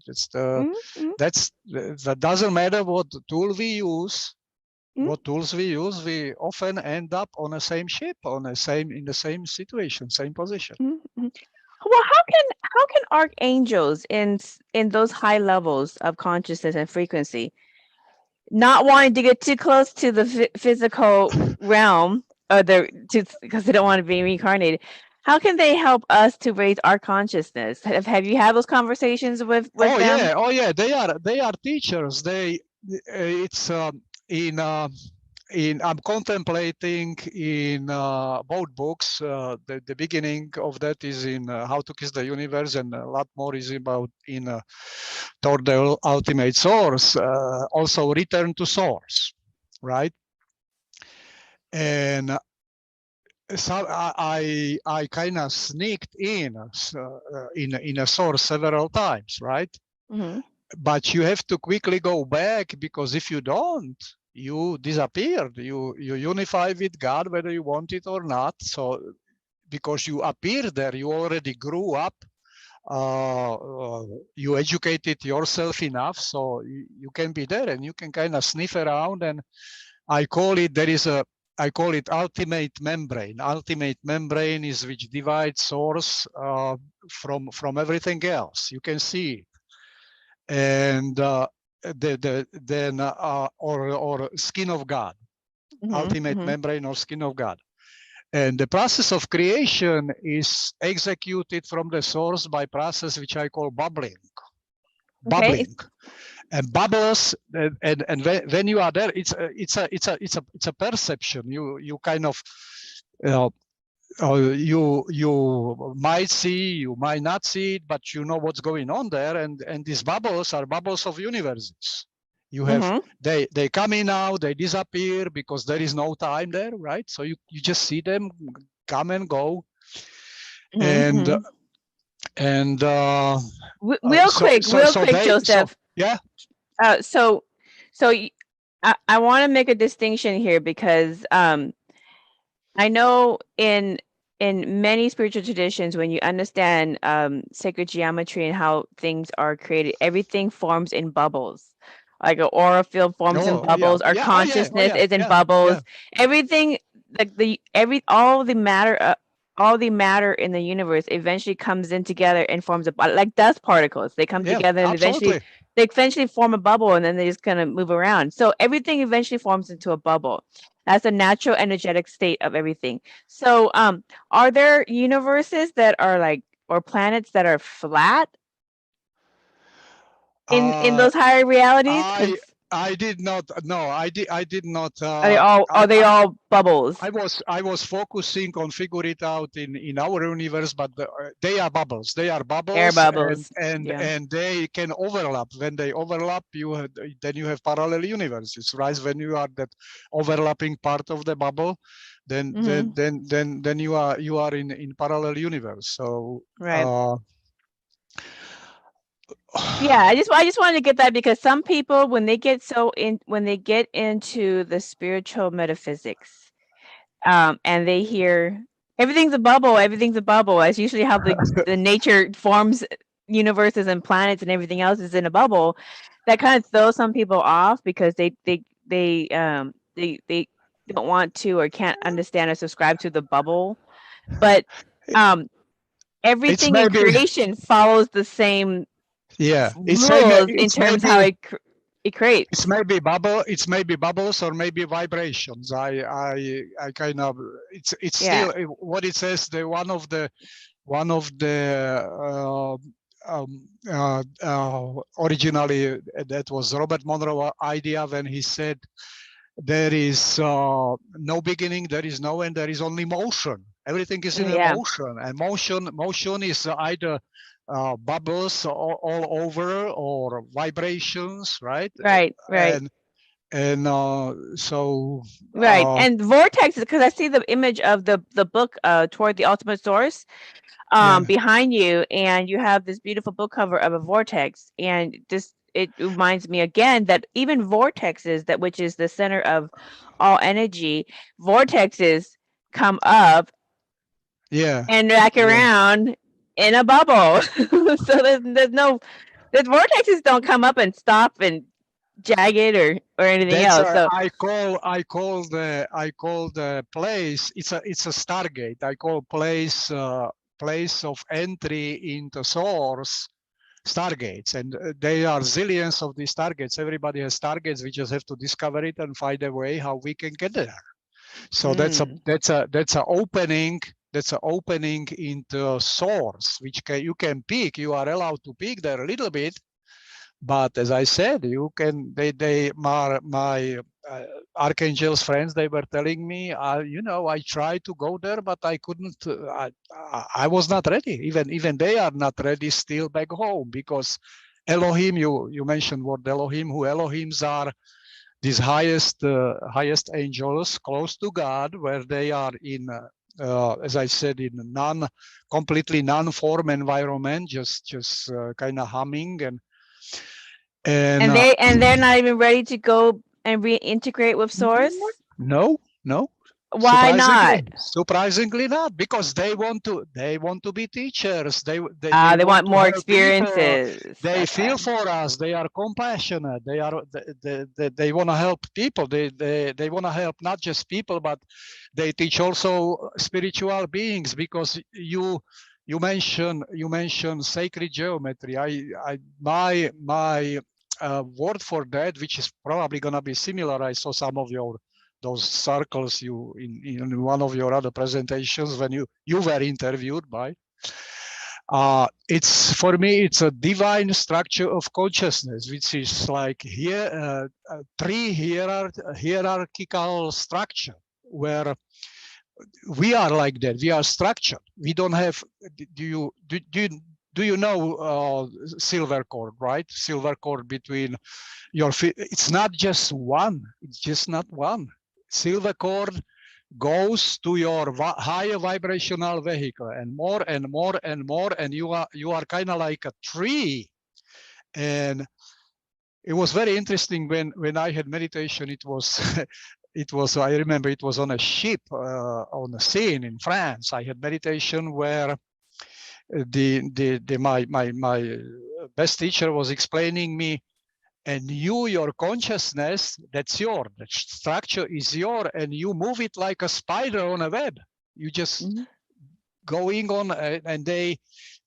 Just that doesn't matter what tool we use. What tools we use, we often end up on the same ship, in the same situation, same position. Well, how can archangels in those high levels of consciousness and frequency, not wanting to get too close to the physical realm, or because they don't want to be reincarnated, how can they help us to raise our consciousness? Have you had those conversations with them? Oh yeah, they are teachers. It's in I'm contemplating in both books. The beginning of that is in How to Kiss the Universe, and a lot more is about in Toward the Ultimate Source. Also, Return to Source, right? And so I kind of sneaked in a source several times, right? But you have to quickly go back, because if you don't, you disappeared. You unify with God whether you want it or not. So because you appear there, you already grew up. You educated yourself enough, so you can be there, and you can kind of sniff around. And I call it ultimate membrane. Ultimate membrane is which divides source from everything else. You can see it. And then or skin of God, ultimate membrane or skin of God. And the process of creation is executed from the source by process which I call bubbling. Okay. And bubbles, and when you are there, it's a perception. You kind of you might see, you might not see it, but you know what's going on there. And these bubbles are bubbles of universes. You have they come in now, they disappear because there is no time there, right? So you just see them come and go. And And Real quick, so Joseph. yeah. So, I want to make a distinction here because I know in many spiritual traditions, when you understand sacred geometry and how things are created, everything forms in bubbles. Like an aura field forms in Oh yeah, bubbles, our yeah. Oh yeah, oh consciousness yeah, is in yeah, yeah, bubbles. Everything, like all the matter in the universe eventually comes in together and forms a like dust particles. They come yeah. together and Absolutely. they eventually form a bubble, and then they just kind of move around. So everything eventually forms into a bubble. That's a natural energetic state of everything. So, are there universes that are like, or planets that are flat in Uh, those higher realities? I Because I did not. No, I did not. are they all bubbles? I was focusing on figure it out in our universe, but they are bubbles. They are Air bubbles, and bubbles. and Yeah. and they can overlap. When they overlap, then you have parallel universes, right? When you are that overlapping part of the bubble, Hmm. then you are in parallel universe. So. Right. Yeah, I just wanted to get that because some people when they get into the spiritual metaphysics, and they hear everything's a bubble. That's usually how the nature forms universes and planets and everything else is in a bubble. That kind of throws some people off because they don't want to or can't understand or subscribe to the bubble. But um, It's everything in maybe creation follows the same yeah. rules in It's terms how maybe it creates. it's maybe bubbles or maybe vibrations. I kind of it's Yeah. still what it says. The one of the originally that was Robert Monroe idea when he said there is no beginning, there is no end, there is only motion. Everything is in a Yeah. motion, and motion is either bubbles all over or vibrations, right? Right. Right. And so Right. And vortexes, because I see the image of the book Toward the Ultimate Source yeah, behind you, and you have this beautiful book cover of a vortex, and this it reminds me again that even vortexes, that which is the center of all energy, vortexes come up yeah, and back yeah. around in a bubble. So there's no the vortexes don't come up and stop and jagged or anything That's else. So I call the place. It's a Stargate. I call place of entry into source stargates, and there are zillions of these targets. Everybody has targets. We just have to discover it and find a way how we can get there. So that's a opening. That's an opening into source, which you can pick. You are allowed to pick there a little bit, but as I said, you can. My archangels friends, they were telling me, I tried to go there, but I couldn't. I was not ready. Even they are not ready still back home, because Elohim. You mentioned what Elohim. Who Elohims are? These highest angels close to God, where they are in. As I said, in completely non-form environment, just kind of humming and and they're not even ready to go and reintegrate with source. no, Why not? surprisingly not, because they want to be teachers. They They want want to more help people. experiences. They Okay. feel for us. They are compassionate. They want to help people. They want to help not just people, but they teach also spiritual beings, because you mentioned sacred geometry. I my word for that, which is probably going to be similar. I saw some of those circles you in one of your other presentations when you were interviewed by. It's for me, it's a divine structure of consciousness, which is like here three hierarchical structure, where we are like that. We are structured. We don't have. Do you know silver cord, right? Silver cord between your feet. It's not just one. It's just not one. Silver cord goes to your higher vibrational vehicle, and more and more and more, and you are kind of like a tree. And it was very interesting when I had meditation. It was it was, I remember, it was on a ship on the sea in France. I had meditation where my best teacher was explaining me, and your consciousness, that's your, the structure is your, and you move it like a spider on a web. You just going on, and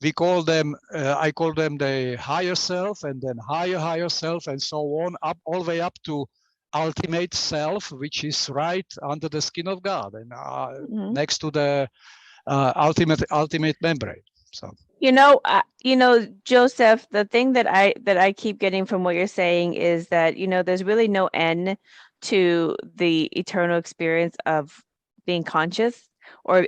we call them, I call them the higher self, and then higher self, and so on, up all the way up to ultimate self, which is right under the skin of God, and next to the ultimate membrane. So Joseph, the thing that I keep getting from what you're saying is that there's really no end to the eternal experience of being conscious, or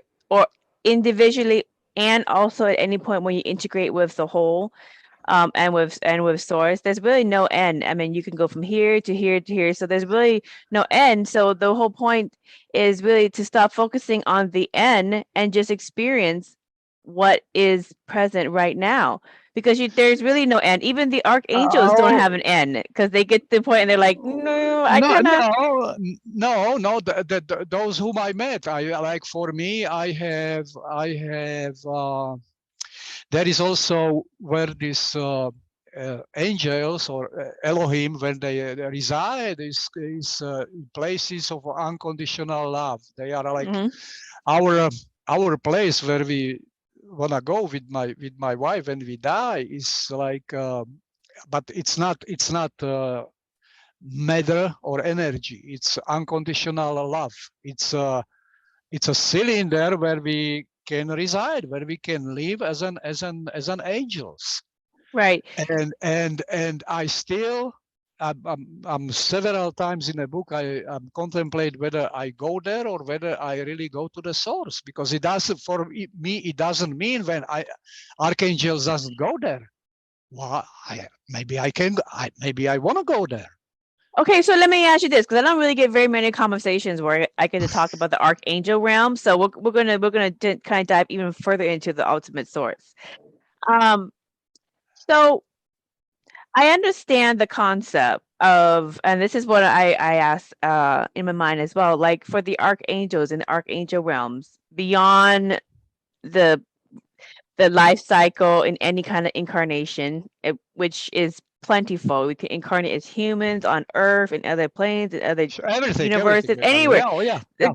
individually, and also at any point when you integrate with the whole, and with source. There's really no end. I mean, you can go from here to here to here, so there's really no end. So the whole point is really to stop focusing on the end and just experience what is present right now, because there's really no end. Even the archangels don't have an end, because they get to the point and they're like, no, I cannot. No. Those whom I met, for me, I have. There is also where this angels or Elohim, when they reside, is places of unconditional love. They are like our place where we wanna go with my wife when we die. Is like, but it's not matter or energy. It's unconditional love. It's a cylinder where we can reside, where we can live as an angels. Right. And I still, I'm several times in a book, I contemplate whether I go there or whether I really go to the source, because it doesn't, for me, it doesn't mean when archangels doesn't go there. Well, maybe I can, maybe I want to go there. Okay, so let me ask you this, because I don't really get very many conversations where I get to talk about the archangel realm. So we're gonna kind of dive even further into the ultimate source. So I understand the concept of, and this is what I asked in my mind as well, like for the archangels and the archangel realms beyond the life cycle in any kind of incarnation, which is plentiful. We can incarnate as humans on Earth, in other planes, in other universes, anywhere. The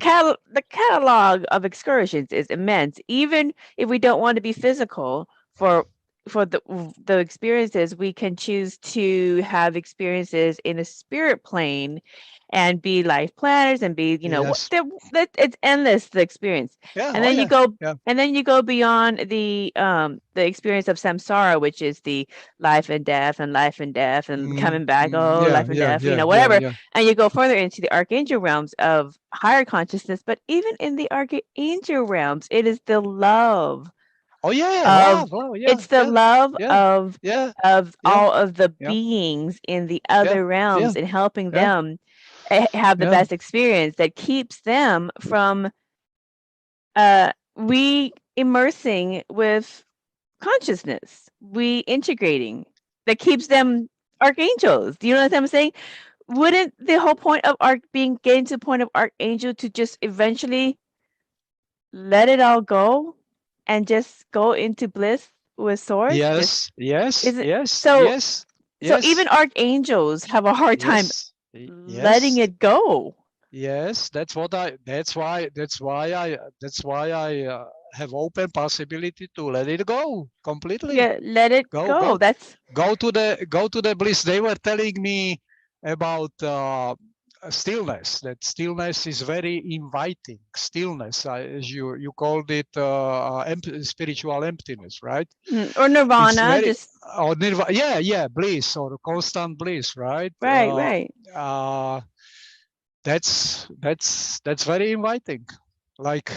catalog of excursions is immense. Even if we don't want to be physical for the experiences, we can choose to have experiences in a spirit plane and be life planners and be, it's endless, the experience. And then you go beyond the experience of samsara, which is the life and death and coming back, life and death, whatever. And you go further into the archangel realms of higher consciousness. But even in the archangel realms, it is the love. It's the love of all of the beings in the other realms, and helping them have the best experience that keeps them from re-immersing with consciousness, re-integrating, that keeps them archangels. Do you know what I'm saying? Wouldn't the whole point of getting to the point of archangel to just eventually let it all go and just go into bliss with source? So even archangels have a hard time letting it go. Yes, that's why I have open possibility to let it go completely. Yeah, let it go. That's go to the bliss. They were telling me about stillness. That stillness is very inviting. Stillness, as you called it, spiritual emptiness, right? Or nirvana, or nirvana. Yeah, bliss or constant bliss, right? Right. That's very inviting. like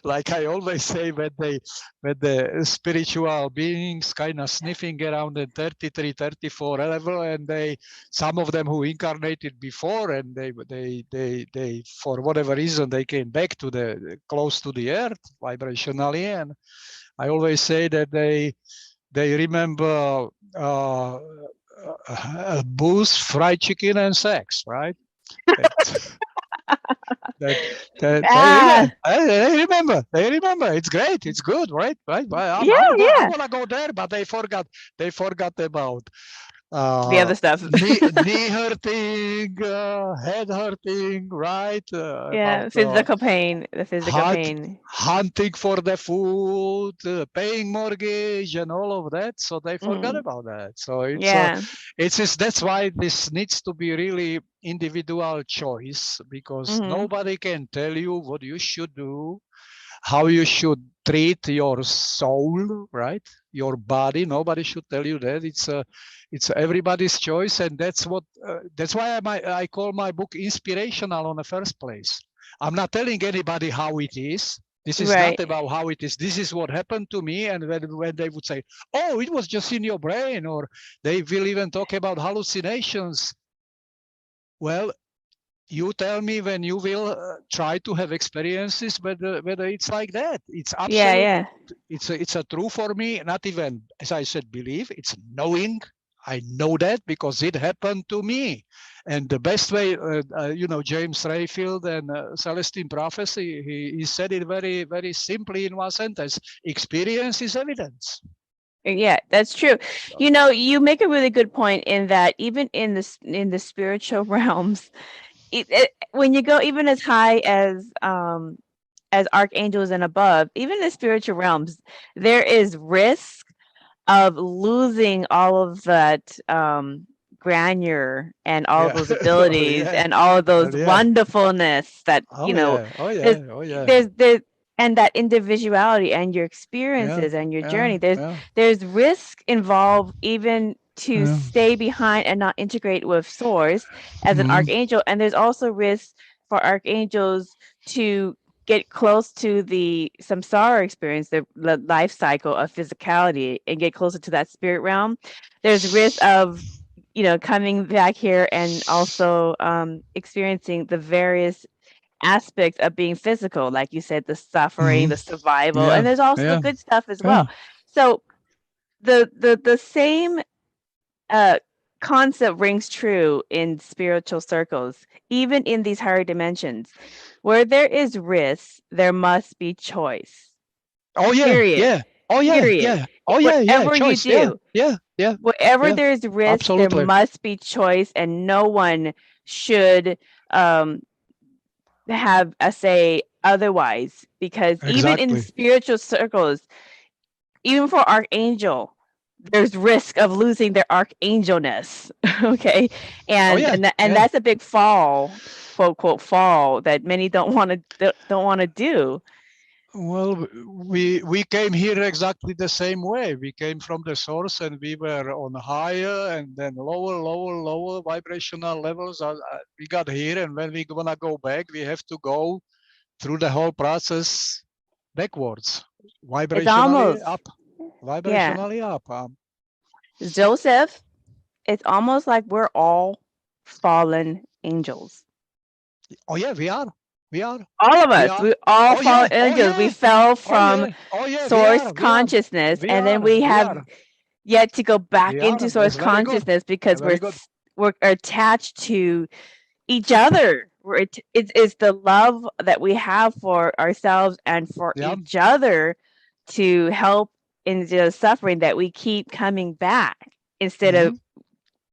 like I always say, when the spiritual beings kind of sniffing around the 33, 34 level, and some of them who incarnated before, and they for whatever reason they came back to the close to the earth vibrationally, and I always say that they remember booze, fried chicken, and sex, right? That Ah, they remember. It's great. It's good, right? Right. I yeah, I yeah. want to go there, but they forgot about The other stuff. knee hurting, head hurting, right? About Yeah, physical pain, the physical hunt, pain. hunting for the food, paying mortgage, and all of that. So they forgot Mm, about that. So yeah. it's just, that's why this needs to be really individual choice, because Hmm. nobody can tell you what you should do, how you should treat your soul, right? Your body. Nobody should tell you that. It's everybody's choice, and that's why I call my book inspirational on the first place. I'm not telling anybody how it is. This is not Right. about how it is. This is what happened to me. And when they would say, "Oh, it was just in your brain," or they will even talk about hallucinations. Well, you tell me when you will try to have experiences, whether it's like that. It's Yeah, absolute. yeah. It's a true for me. Not even, as I said, believe. It's knowing. I know that because it happened to me. And the best way, James Rayfield and Celestine Prophecy, he said it very, very simply in one sentence: experience is evidence. Yeah, that's true. You know, you make a really good point in that even in the spiritual realms, when you go even as high as archangels and above, even in the spiritual realms, there is risk of losing all of that grandeur and all of Yeah. those Oh, abilities yeah. and all of Well, those yeah. wonderfulness that, Oh, yeah. Oh, there's yeah. Oh, yeah. there's and that individuality and your Yeah. experiences and your Yeah. journey, Yeah. there's risk involved even to Yeah. stay behind and not integrate with source as an Mhm. archangel, and there's also risk for archangels to get close to the samsara experience, the life cycle of physicality, and get closer to that spirit realm. There's risk of, coming back here and also experiencing the various aspects of being physical, like you said, the suffering, Mhm. the survival, Yeah. and there's also the Yeah. good stuff as Yeah. well. So the same uh concept rings true in spiritual circles, even in these higher dimensions. Where there is risk, there must be choice. Oh, yeah. Period. Yeah. Oh, yeah. Period. Yeah. Oh, yeah. Yeah. Whatever you Choice. Yeah. do, Yeah. Yeah. wherever Yeah. there's risk, there Absolutely. must be choice, and no one should um have a say otherwise, because even in Exactly. spiritual circles, even for archangel, there's risk of losing their archangelness. Okay, Oh, and yeah. and Yeah. that's a big fall, quote quote fall, that many don't want to do. Well, we came here exactly the same way. We came from the source, and we were on higher and then lower vibrational levels. We got here, and when we wanna go back, we have to go through the whole process backwards, It's vibrationally almost, up, yeah, vibrationally up. Joseph. It's almost like we're all fallen angels. Oh, yeah, we are. We are. All of We us, are. we all Oh, fallen yeah. Oh, angels. We yeah. fell Oh, from yeah. Oh, yeah. We source are. We are. consciousness, We and then are. we We have are. yet to go back We into are. source That's very good. consciousness because Very good. we're attached to each other. It's the love that we have for ourselves and for Yeah. each other to help in the suffering that we keep coming back instead of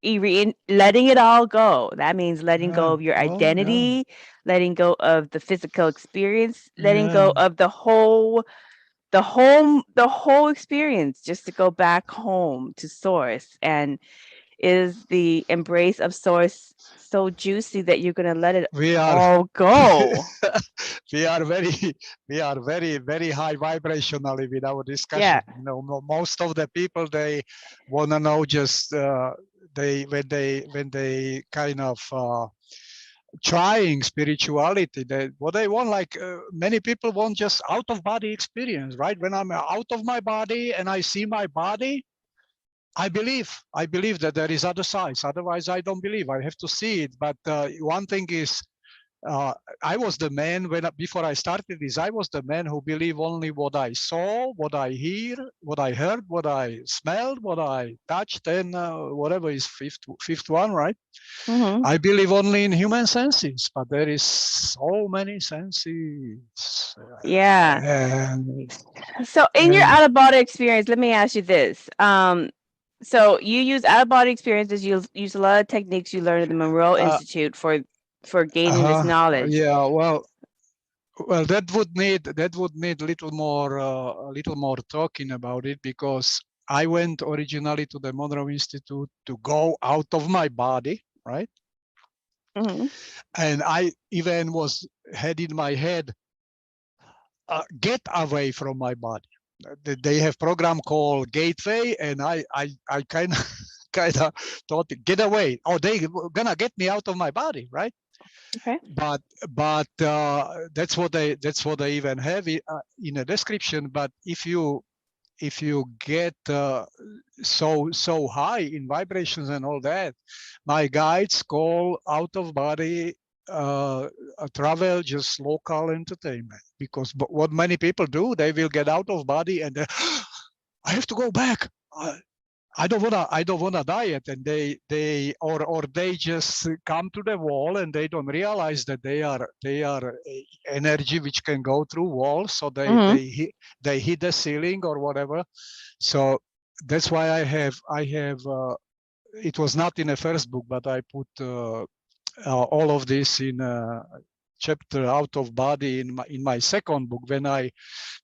Mm-hmm. letting it all go. That means letting go Yeah. of your Oh, yeah. identity, letting go of the physical experience, letting Yeah. go of the whole experience, just to go back home to source. And is the embrace of source so juicy that you're going to let it We are. all go? we are very. We are very, very high vibrationally with our Yeah. discussion. Most of the people, they wanna know just they when they kind of trying spirituality. What they want, like many people want just out of body experience, right? When I'm out of my body and I see my body, I believe that there is other sides. Otherwise, I don't believe. I have to see it. But one thing is, uh, I was the man before I started this. I was the man who believed only what I saw, what I hear, what I heard, what I smelled, what I touched, and whatever is fifth one, right? Mm-hmm. I believe only in human senses, but there is so many senses. Yeah. And, So in your and out of body experience, let me ask you this. So you use out of body experiences, you use a lot of techniques you learned at the Monroe uh, Institute for gaining this knowledge. yeah, well, that would need a little more talking about it, because I went originally to the Monroe Institute to go out of my body, right? Mm-hmm. And I even had in my head, get away from my body. They have program called Gateway, and I kind of kind of thought, get away. Oh, they gonna get me out of my body, right? Okay. But that's what they even have in a description. But if you get so high in vibrations and all that, my guides call out of body travel just local entertainment, because what many people do, they will get out of body and I have to go back. I don't wanna diet, and or they just come to the wall and they don't realize that they are energy which can go through walls, so Mm-hmm. they hit the ceiling or whatever. So that's why I have it was not in the first book, but I put all of this in a chapter out of body in my second book, when I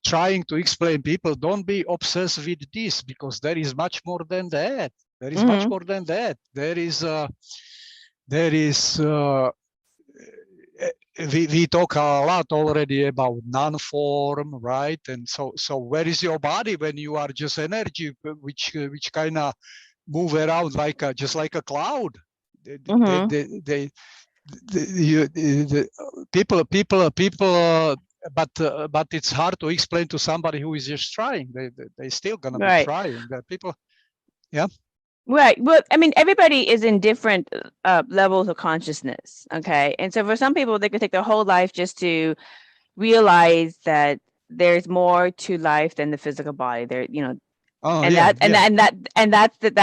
trying to explain people, don't be obsessed with this, because there is much more than that. There is much Mm-hmm. more than that. There is we talk a lot already about non-form, right? And so where is your body when you are just energy, which kind of move around like just like a cloud? Mm-hmm. They the people but it's hard to explain to somebody who is just trying. They still gonna be Right. trying. That people, yeah. Right. Well, I mean, everybody is in different levels of consciousness. Okay. And so for some people, they could take their whole life just to realize that there's more to life than the physical body. There, Oh and yeah, that and yeah. that and that and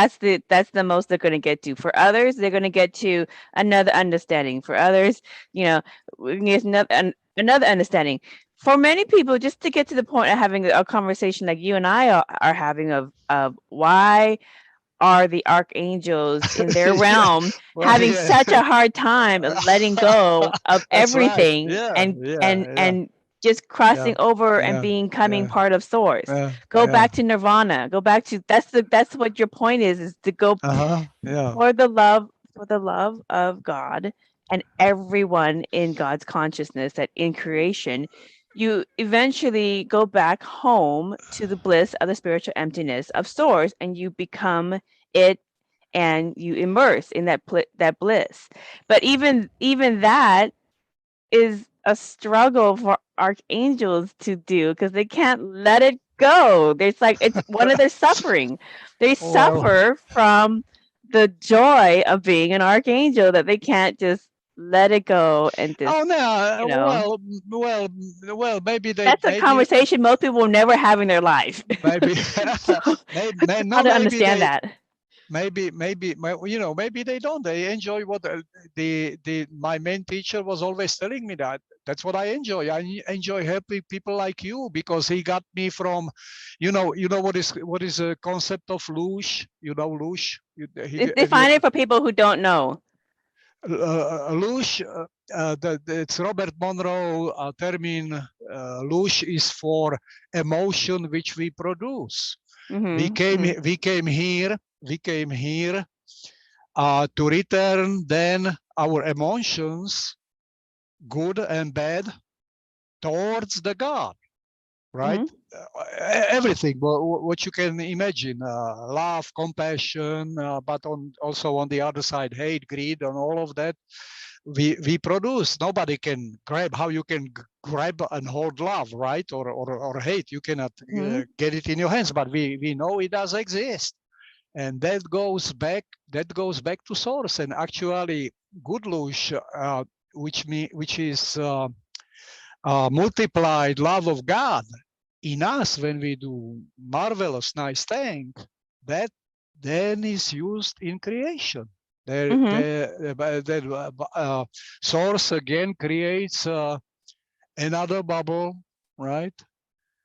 that's the most they're going to get to. For others, they're going to get to another understanding. For others, there's another understanding. For many people, just to get to the point of having a conversation like you and I are having of why are the archangels in their Yeah. realm Well, having yeah. such a hard time letting go of That's right. everything Yeah, and yeah, and yeah, and just crossing yeah, over and yeah, becoming yeah, part of source. yeah, Go yeah. back to nirvana. Go back to that's what your point is to go Yeah. for the love of God and everyone in God's consciousness, that in creation you eventually go back home to the bliss of the spiritual emptiness of source, and you become it, and you immerse in that bliss. But even that is a struggle for archangels to do, because they can't let it go. There's like it's one of their suffering. They Well, suffer from the joy of being an archangel, that they can't just let it go and just, oh you no. know. Well. Maybe they. That's a conversation most people will never have in their life. Maybe. So maybe how no. to understand that. Maybe they don't. They enjoy what the my main teacher was always telling me that. That's what I enjoy. I enjoy helping people like you, because he got me from, you know what is a concept of loosh. You know loosh. Have you Define it for people who don't know. loosh? It's Robert Monroe term. Loosh is for emotion which we produce. We Mm-hmm. came Mm-hmm. we came here we came here to return then our emotions, good and bad, towards the God, right? Mm-hmm. Everything what you can imagine, love, compassion, but also on the other side, hate, greed, and all of that. we produce. Nobody can grab how you can grab and hold love, right, or hate. You cannot get it in your hands, but we know it does exist, and that goes back to source. And actually, good lush, which is multiplied love of God in us when we do marvelous, nice thing, that then is used in creation. The source again creates another bubble, right?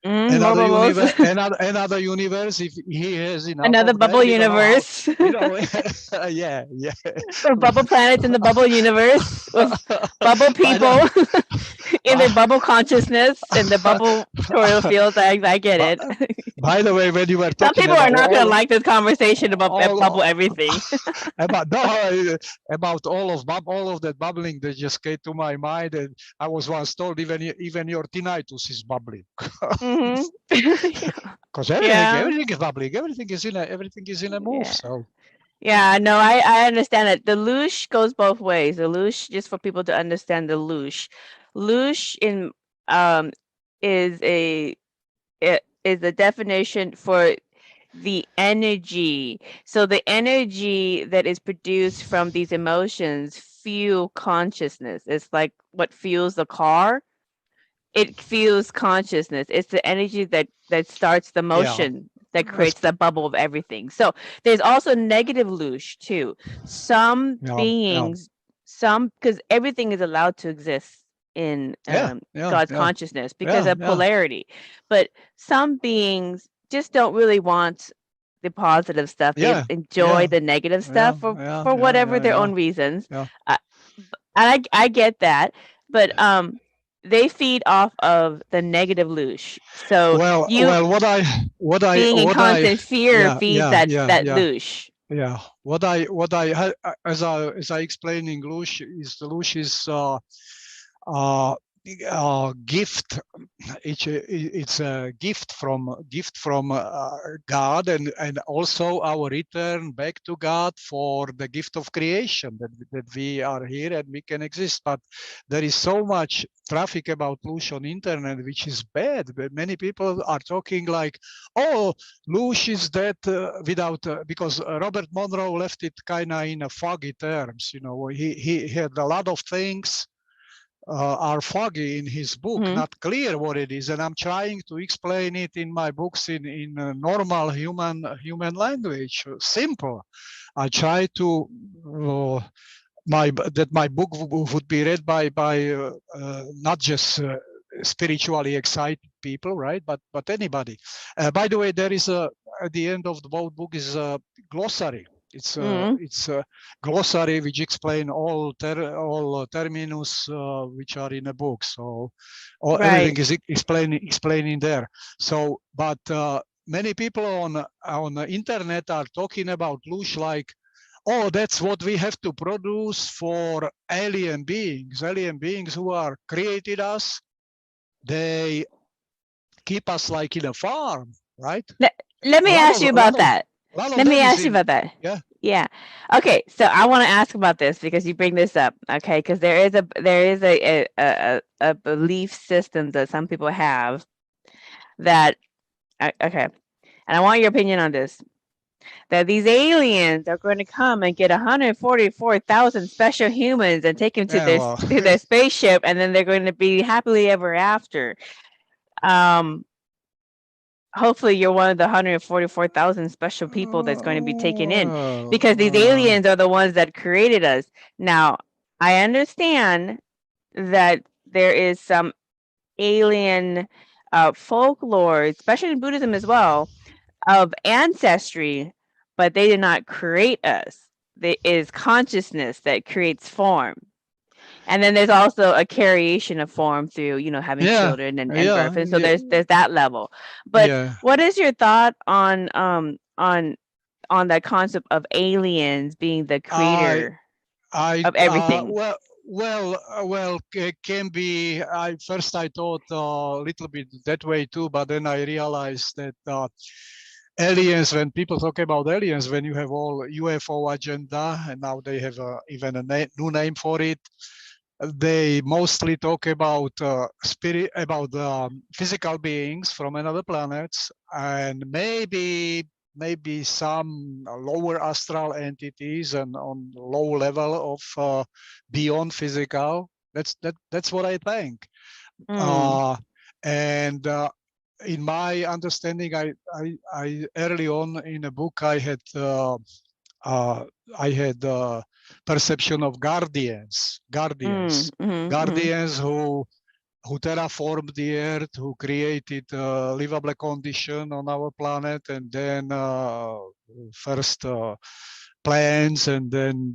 More Another bubbles. universe, another universe. If he has enough Another of them, bubble we don't know how. universe. Yeah. Or bubble planets in the bubble universe with bubble By people the, in their bubble consciousness in the bubble tutorial fields. I get by, it. by the way, when you were Some talking people are about not going to like this conversation about bubble all everything. about about all of that bubbling that just came to my mind, and I was once told even your tinnitus is bubbling. Because everything is bubbling, everything is in a move. Yeah. So Yeah, no, I understand that. The loosh goes both ways. The loosh, just for people to understand the loosh. Loosh in is a is a definition for the energy. So the energy that is produced from these emotions fuel consciousness. It's like what fuels the car. It fuels consciousness. It's the energy that starts the yeah, motion that creates the bubble of everything. So there's also negative loosh too. Some yeah, beings, because everything is allowed to exist in yeah, God's yeah, consciousness because yeah, of yeah, polarity, but some beings just don't really want the positive stuff. They yeah, enjoy yeah, the negative yeah, stuff yeah, for yeah, whatever yeah, their yeah, own reasons. yeah. Uh, and I get that, but they feed off of the negative loosh. So you Well, being in constant fear yeah, feeds yeah, that yeah. loosh. Yeah, as I explained in Lush is the Lush is uh, gift. It's a gift from God, and also our return back to God for the gift of creation, that we are here and we can exist. But there is so much traffic about Lush on internet, which is bad. But many people are talking like, oh, Lush is that without because Robert Monroe left it kind of in a foggy terms. You know, he had a lot of things are foggy in his book, not clear what it is, and I'm trying to explain it in my books in normal human language, simple. I try to my book would be read by not just spiritually excited people, right? But anybody. By the way, there is a at the end of the book is a glossary. It's a glossary which explain all terminus which are in a book. So everything is explaining there. So, but many people on the internet are talking about Lush like, oh, that's what we have to produce for alien beings who are created us. They keep us like in a farm, right? Let me ask you about that. A lot of Let me them is ask you in, about that. yeah. Yeah. Okay. So I want to ask about this because you bring this up. Okay, because there is a belief system that some people have that. Okay, and I want your opinion on this. That these aliens are going to come and get 144,000 special humans and take them to Yeah, well, to their spaceship, and then they're going to be happily ever after. Um, Hopefully you're one of the 144,000 special people that's going to be taken in, because these aliens are the ones that created us. Now, I understand that there is some alien folklore, especially in Buddhism as well, of ancestry, but they did not create us. It is consciousness that creates form. And then there's also a carriation of form through, having yeah, children and yeah, birth. And so yeah, there's that level. But yeah. what is your thought on that concept of aliens being the I, creator I, of everything? can be. I thought a little bit that way too, but then I realized that aliens, when people talk about aliens, when you have all UFO agenda, and now they have even a new name for it, they mostly talk about spirit, about physical beings from another planets, and maybe some lower astral entities and on low level of beyond physical. That's what I think. Mm. Uh, and in my understanding, I early on in a book uh, I had perception of Mm. Mhm. Mhm. guardians who terraformed the earth, who created livable condition on our planet, and then first plants, and then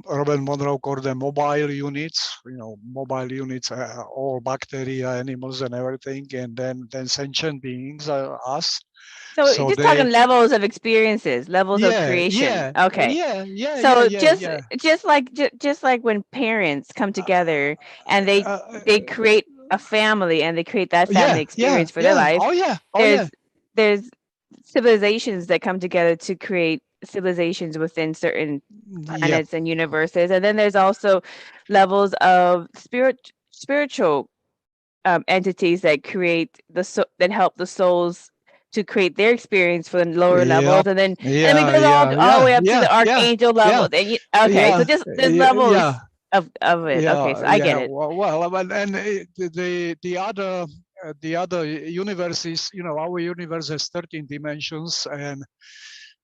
Robert Monroe called them mobile units. Mobile units, all bacteria, animals, and everything, and then sentient beings, us. So So just they, talking levels of experiences, levels of yeah, creation. yeah, Okay. yeah, yeah, yeah, So yeah, yeah. just like when parents come Uh, together and uh, they create a family and they create that family yeah, yeah, experience for their yeah. life, Oh yeah, oh yeah. there's there's civilizations that come together to create civilizations within certain Yep. planets and universes. And then there's also levels of spiritual entities that create that help the souls to create their experience for the lower levels, Yep. and then it Yeah, goes yeah, all the yeah, way up to yeah, the yeah, archangel yeah, level. Okay, so yeah, just there's yeah, levels of it. Okay, yeah, so I get yeah. it. Well, and the other universes, our universe has 13 dimensions, and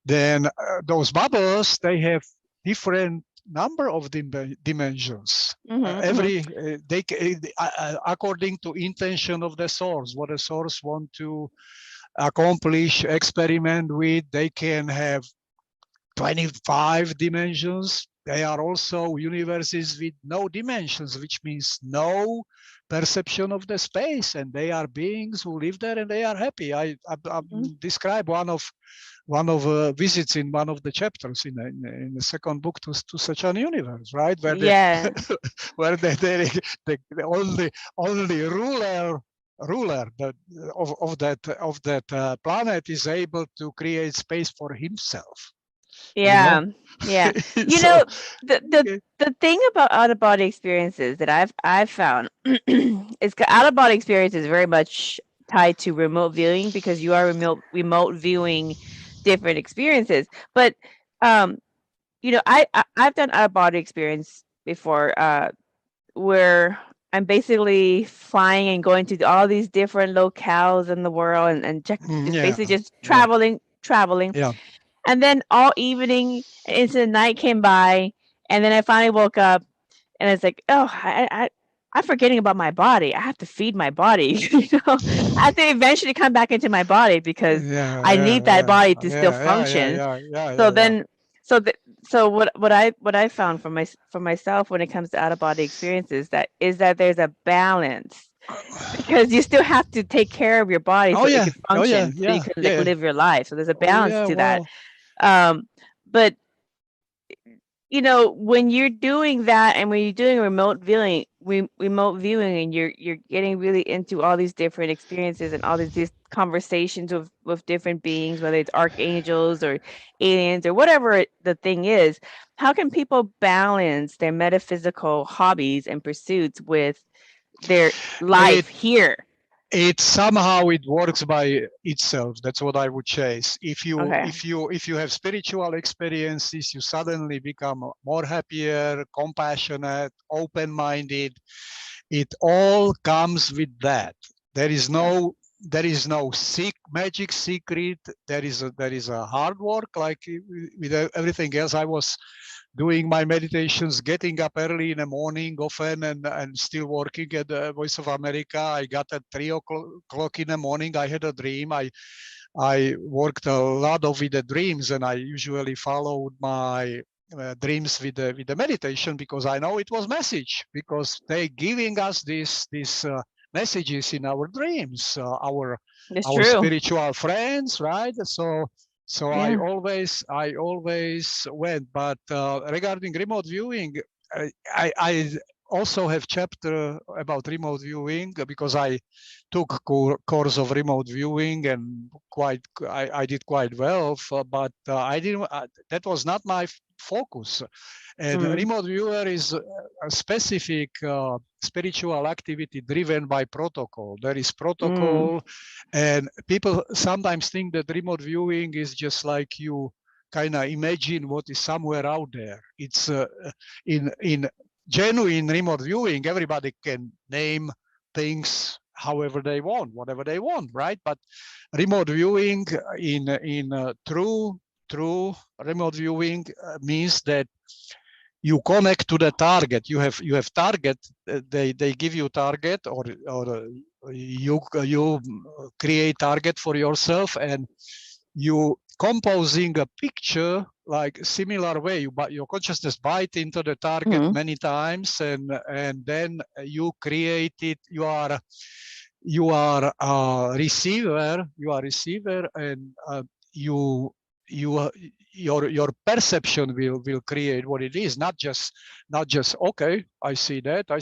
then those bubbles, they have different number of dimensions. Hmm. Hmm. Every they according to intention of the source, what the source want to accomplish, experiment with, they can have 25 dimensions. They are also universes with no dimensions, which means no perception of the space, and they are beings who live there and they are happy. I describe one of visits in one of the chapters in the second book to such an universe, right? Where they Yeah. where the only ruler of that planet is able to create space for himself. You know, Yeah, yeah. You so know, the the okay. the thing about out of body experiences that I've found is out of body experience is very much tied to remote viewing because you are remote viewing different experiences. But um, I've done out of body experience before, where I'm basically flying and going to all these different locales in the world and just Yeah, basically just yeah, traveling. yeah, And then all evening and into the night came by, and then I finally woke up, and it's like, oh, I'm forgetting about my body. I have to feed my body. I have to eventually come back into my body because yeah, I yeah, need that yeah, body to still yeah, yeah, yeah, function. yeah, yeah, So yeah, yeah. then, so the, so what I found for myself when it comes to out of body experiences that there's a balance because you still have to take care of your body Oh so it yeah, can oh yeah, function, so you yeah, can like yeah. live your life. So there's a Oh balance yeah. to that. Well, Um, but when you're doing that and when you're doing remote viewing, and you're getting really into all these different experiences and all these conversations with different beings, whether it's archangels or aliens or whatever the thing is, how can people balance their metaphysical hobbies and pursuits with their it life here? it somehow it works by itself. That's what I would chase. If you Okay. if you if you have spiritual experiences, you suddenly become more happier, compassionate, open-minded. It all comes with that. There is Yeah. no magic secret. There is a hard work, like with everything else. I was doing my meditations, getting up early in the morning often, and still working at the Voice of America. I got at 3 o'clock in the morning. I had a dream. I worked a lot of with the dreams, and I usually followed my dreams with the meditation, because I know it was message, because they giving us these messages in our dreams, That's our true. spiritual friends, right? So Yeah. I always went. But regarding remote viewing, I also have chapter about remote viewing because I took course of remote viewing and I did quite well, but I didn't. That was not my focus. And remote viewer is a specific spiritual activity driven by protocol. There is protocol, and people sometimes think that remote viewing is just like you kind of imagine what is somewhere out there. It's in genuine remote viewing, everybody can name things however they want, whatever they want, right? But remote viewing in true remote viewing means that you connect to the target. You have target. They give you target, or you create target for yourself, and you composing a picture like similar way. Your consciousness bite into the target many times, and then you create it. You are a receiver. You are a receiver, and you your perception will create what it is, not just okay, I see that. I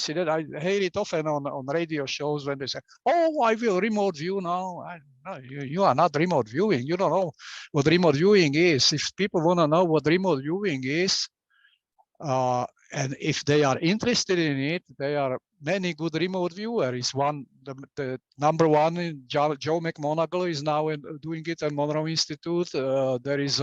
hear it often on radio shows when they say, oh, I will remote view now. No, you are not remote viewing. You don't know what remote viewing is. If people want to know what remote viewing is, and if they are interested in it, there are many good remote viewers. The number one, Joe McMonagle is now doing it at Monroe Institute. There is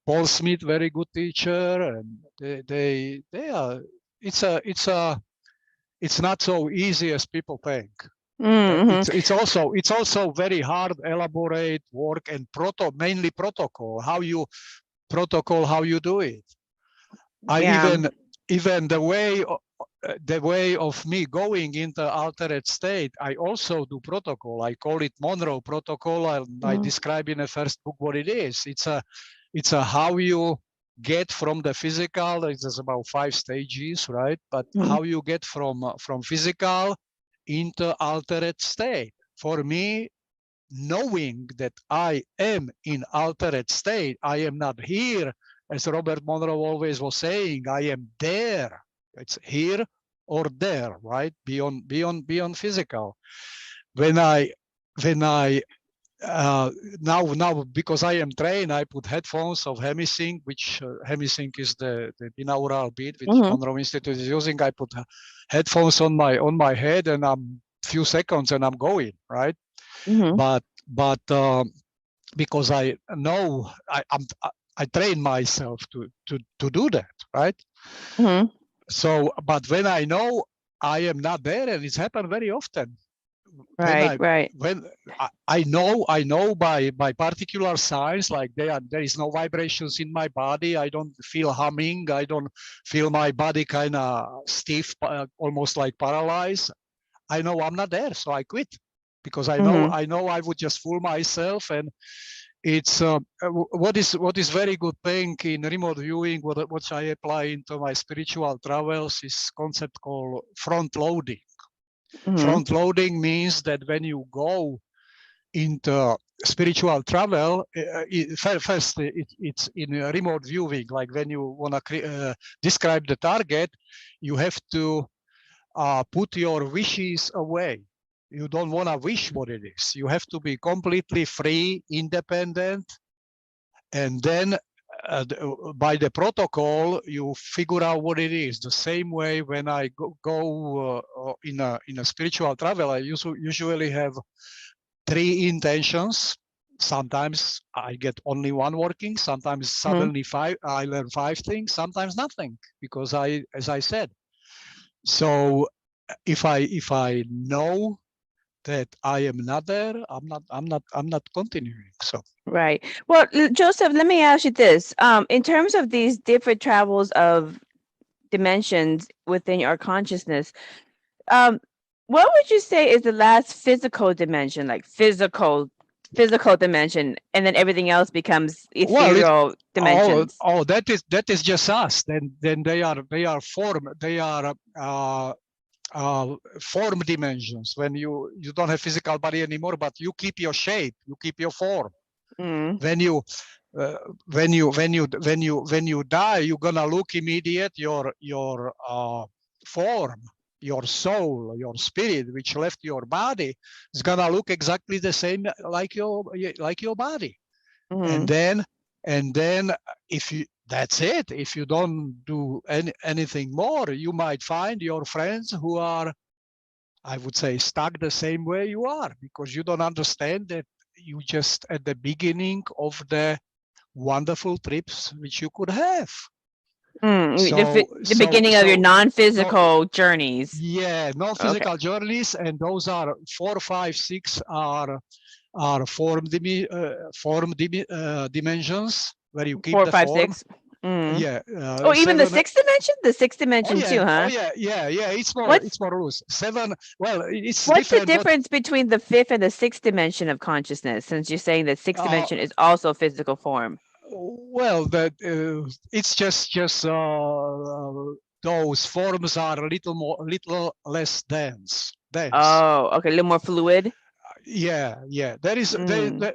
Paul Smith, very good teacher, and they are. It's not so easy as people think. It's also very hard, elaborate work, and mainly protocol. How you do it. Even the way of me going into altered state, I also do protocol. I call it Monroe protocol, and I describe in the first book what it is. It's a how you get from the physical. It's about 5 stages, right? But how you get from physical into altered state. For me, knowing that I am in altered state, I am not here, as Robert Monroe always was saying, I am there. It's here or there, right? Beyond physical. When I now because I am trained, I put headphones of Hemisync, which Hemisync is the binaural beat which Monroe Institute is using. I put headphones on my head, and I'm few seconds and I'm going, right? But because I know I train myself to do that, right? So, but when I know I am not there, and it's happened very often. When I know by particular signs, like there is no vibrations in my body. I don't feel humming. I don't feel my body kind of stiff, almost like paralyzed. I know I'm not there, so I quit, because I know I would just fool myself. And it's what is very good thing in remote viewing, what I apply into my spiritual travels, is concept called front loading. Front loading means that when you go into spiritual travel, first it's in remote viewing. Like when you want to describe the target, you have to put your wishes away. You don't want to wish what it is. You have to be completely free, independent, and then by the protocol, you figure out what it is. The same way when I go in a spiritual travel, I usually have 3 intentions. Sometimes I get only 1 working. Sometimes suddenly 5. I learn 5 things. Sometimes nothing, because as I said. So if I know that I am not there, I'm not continuing. So right. Well, Joseph, let me ask you this: in terms of these different travels of dimensions within our consciousness, what would you say is the last physical dimension, like physical dimension, and then everything else becomes ethereal dimensions? Oh, that is just us. Then they are form. They are form dimensions. When you don't have physical body anymore, but you keep your shape, you keep your form. When you die, you're gonna look immediate. Your form, your soul, your spirit, which left your body, is gonna look exactly the same like your body. Mm-hmm. And then if you, that's it. If you don't do anything more, you might find your friends who are, I would say, stuck the same way you are, because you don't understand that you just at the beginning of the wonderful trips which you could have. The beginning of your non-physical journeys. Yeah, Okay. non-physical journeys, and those are 4, 5, 6 are dimensions where you keep 4, the 5, form. 6. Mm. Yeah, Oh, even the 7. sixth dimension? The sixth Oh dimension too, yeah, huh? yeah. What's It's more loose. 7. Well, it's what's the different. But difference between the fifth and the sixth dimension of consciousness? Since you're saying that sixth uh, dimension is also physical form. well, that it's just those forms are a little less dense. Oh, okay, a little more fluid. Yeah. There is,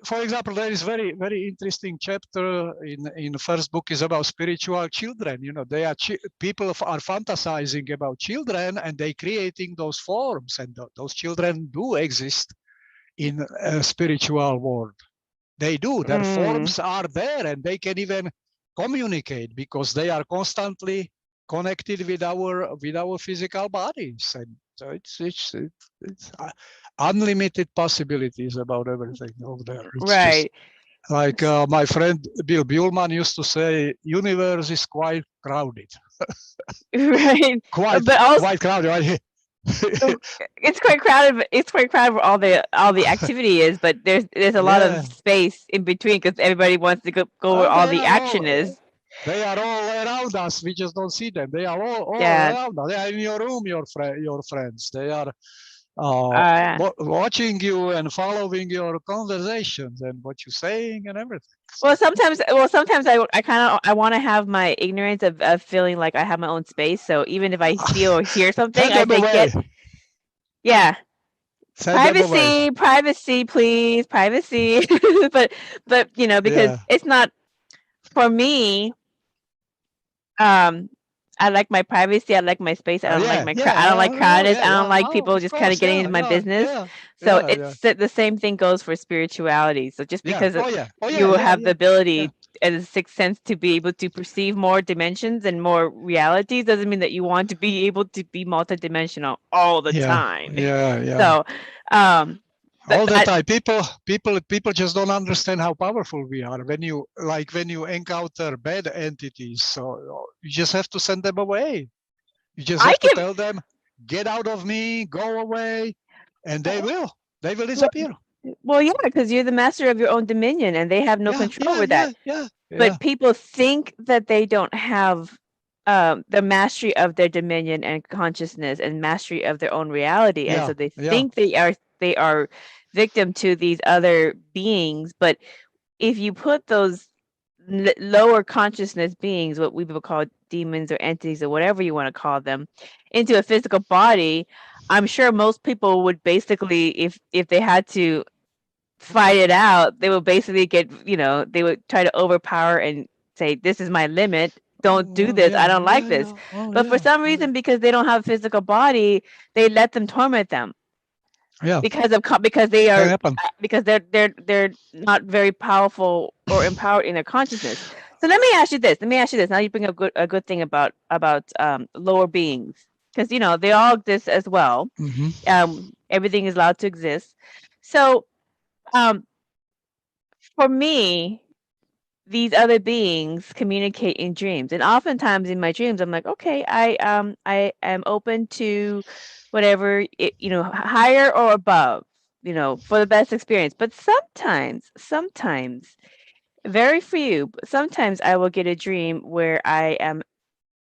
for example, there is very interesting chapter in the first book is about spiritual children. You know, they are people are fantasizing about children, and they creating those forms, and those children do exist in a spiritual world. They do. Their forms are there, and they can even communicate because they are constantly connected with our physical bodies, and so it's unlimited possibilities about everything over there. It's just Right. like my friend Bill Buellman used to say, universe is quite crowded. Right. But also Quite crowded. Right? it's quite crowded. It's quite crowded where all the activity is, but there's a lot of Yeah. space in between because everybody wants to go where all the action is. They are all around us. We just don't see them. They are all Yeah. around us. They are in your room, your friends. They are Uh, watching you and following your conversations and what you're saying and everything. well, sometimes I kind of I want to have my ignorance of feeling like I have my own space. So even if I feel or hear something, Send I them say away. yeah, Send them away. privacy, please, privacy. but you know, because Yeah. it's not for me. I like my privacy. I like my space. I don't like my I don't like crowdedness. I don't like people Of just kind of course, getting into my business. So yeah. it's the same thing goes for spirituality. So just Yeah. because Oh you have the yeah. ability as a sixth sense to be able to perceive more dimensions and more realities doesn't mean that you want to be able to be multidimensional all the time. Yeah. So, but All the time, people just don't understand how powerful we are. When you encounter bad entities, so you just have to send them away. You just have to tell them, get out of me, go away, and they will disappear. Well, yeah, because you're the master of your own dominion, and they have no control over that. Yeah. But people think that they don't have the mastery of their dominion and consciousness and mastery of their own reality, and so they think they are victim to these other beings. But if you put those lower consciousness beings, what we would call demons or entities or whatever you want to call them, into a physical body, I'm sure most people would basically, if they had to fight it out, they would basically get, they would try to overpower and say, this is my limit. Don't do this. I don't like this. But for some reason, because they don't have a physical body, they let them torment them. Yeah. Because they're not very powerful or empowered in their consciousness. So let me ask you this. Now you bring up a good thing about lower beings, because they all exist as well. Everything is allowed to exist. So for me, these other beings communicate in dreams, and oftentimes in my dreams I'm like, okay, I am open to whatever higher or above, for the best experience. But sometimes, very few, but sometimes I will get a dream where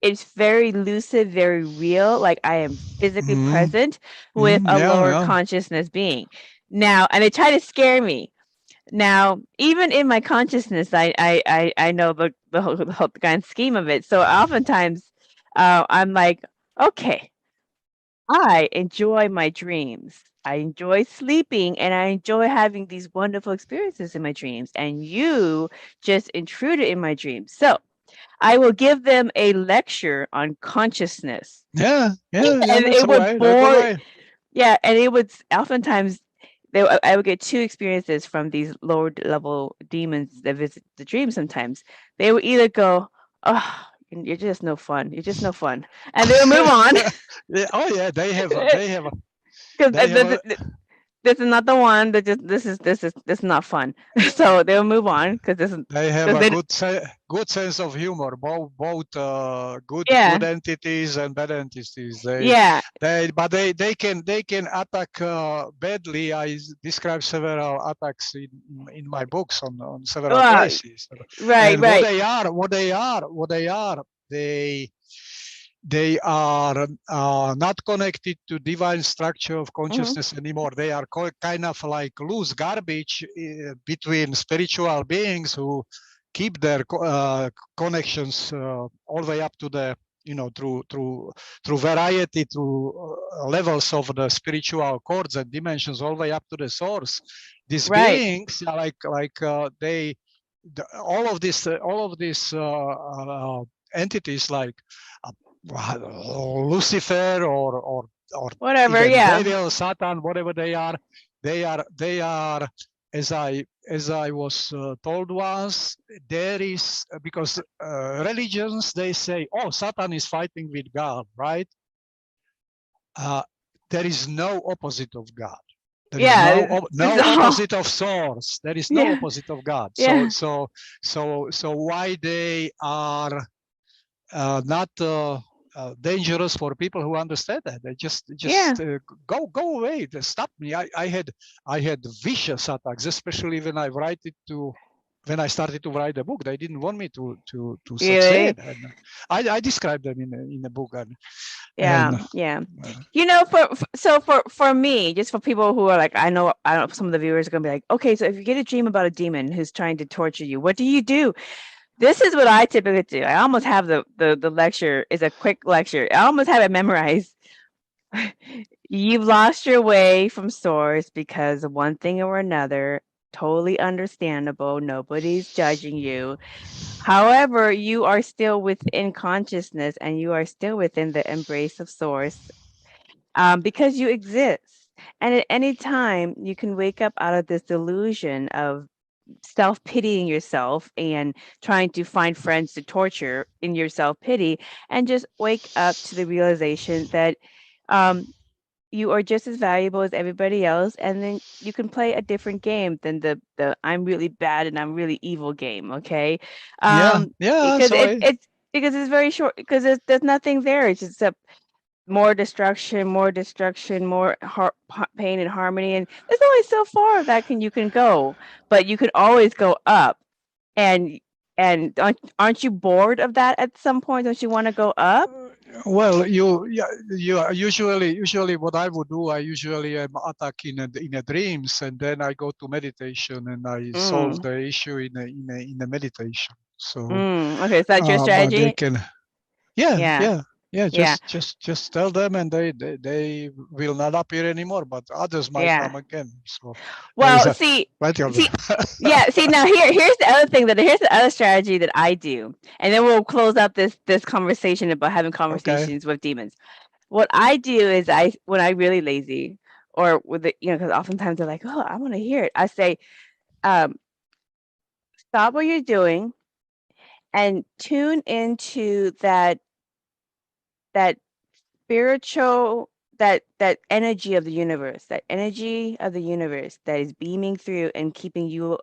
it's very lucid, very real, like I am physically present with a lower consciousness being. Now, and they try to scare me. Now, even in my consciousness, I know the whole grand scheme of it. So oftentimes, I'm like, okay, I enjoy my dreams. I enjoy sleeping, and I enjoy having these wonderful experiences in my dreams. And you just intruded in my dreams. So I will give them a lecture on consciousness. Yeah. And That's it the would way. That's the bore, way. yeah, and it would oftentimes I would get two experiences from these lower level demons that visit the dream sometimes. They would either go, "Oh, you're just no fun. You're just no fun," and they would move on Yeah, oh yeah, they have a, because they have a, this is not the one. That just this is not fun. So they'll move on because this is they have because a they good sense of humor. Both good yeah entities and bad entities. yeah They can attack badly. Describe several attacks in my books on several well, places. right And right they they are not connected to divine structure of hmm consciousness anymore. They are kind of like loose garbage between spiritual beings who keep their connections all the way up to the through variety, through levels of the spiritual chords and dimensions, all the way up to the source. These right beings are they all of these entities like Lucifer or whatever even yeah devil, Satan, whatever they are as I was told once, there is because religions they say, oh, Satan is fighting with God, right? Uh, there is no opposite of God. There is yeah it's no all opposite of source. There is no yeah opposite of God. yeah So why they are not dangerous for people who understand that. They yeah just go away. They stop me. I had vicious attacks, especially when I started to write the book. They didn't want me to really succeed, and I described them in the book. yeah And yeah you know so for me just for people who are like I know some of the viewers are gonna be like okay so if you get a dream about a demon who's trying to torture you what do you do. This is what I typically do. I almost have the lecture is a quick lecture. I almost have it memorized. You've lost your way from source because of one thing or another. Totally understandable. Nobody's judging you. However, you are still within consciousness and you are still within the embrace of source because you exist. And at any time, you can wake up out of this delusion of self pitying yourself and trying to find friends to torture in your self pity and just wake up to the realization that um, you are just as valuable as everybody else and then you can play a different game than the I'm really bad and I'm really evil game, okay? yeah, yeah. Because So it's because it's very short because there's nothing there. It's just a more destruction, more pain and harmony, and there's only so far that can you can go, but you can always go up. And aren't you bored of that at some point? Don't you want to go up? well, you usually what I would do, I usually am attack in a dreams, and then I go to meditation and I solve Mm, the issue in a meditation. So, okay, so that's your but they strategy? can, yeah, Yeah, yeah, yeah. yeah, Just tell them, and they will not appear anymore, but others might yeah. come again. So there is Well, a plenty of them. see, yeah, see now here's the other thing that here's the other strategy that I do, and then we'll close out this conversation about having Okay. conversations with demons. What I do is when I really lazy or with the because oftentimes they're like, oh, I want to hear it. I say, um, stop what you're doing and tune into that spiritual that energy of the universe, that energy of the universe that is beaming through and keeping you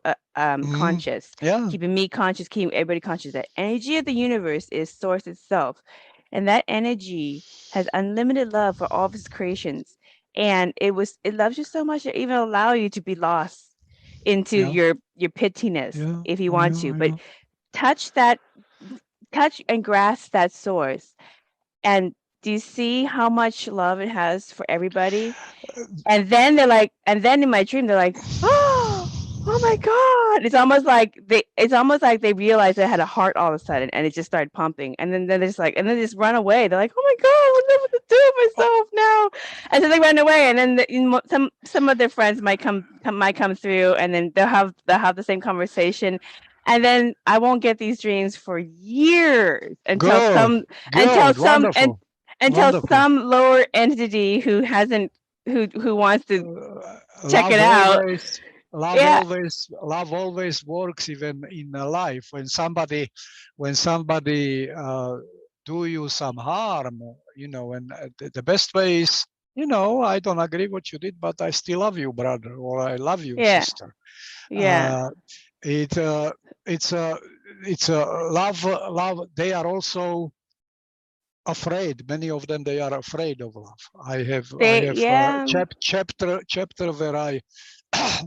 Mm, conscious, yeah, keeping me conscious, keeping everybody conscious. That energy of the universe is source itself, and that energy has unlimited love for all of its creations. And it loves you so much it even allow you to be lost into yeah, your pittiness yeah. if you I want know, to. I But know. touch that touch and grasp that source and do you see how much love it has for everybody? And then they're like, and then in my dream, they're like, oh my God. It's almost like they realized they had a heart all of a sudden and it just started pumping. And then they're just like, and then they just run away. They're like, oh my God, what am I supposed to do with Oh, myself now? And so they run away. And then some of their friends might come through and then they'll have the same conversation. and then I won't get these dreams for years until Good, some until good, some and wonderful, until wonderful. some lower entity who hasn't who wants to check it Love out. always, Yeah, love always works even in a life. When somebody do you some harm, and the best way is, I don't agree what you did, but I still love you, brother, or I love you, yeah, sister. yeah. Uh, it it's a it's a love. They are also afraid. Many of them, they are afraid of love. I They have yeah. chapter where I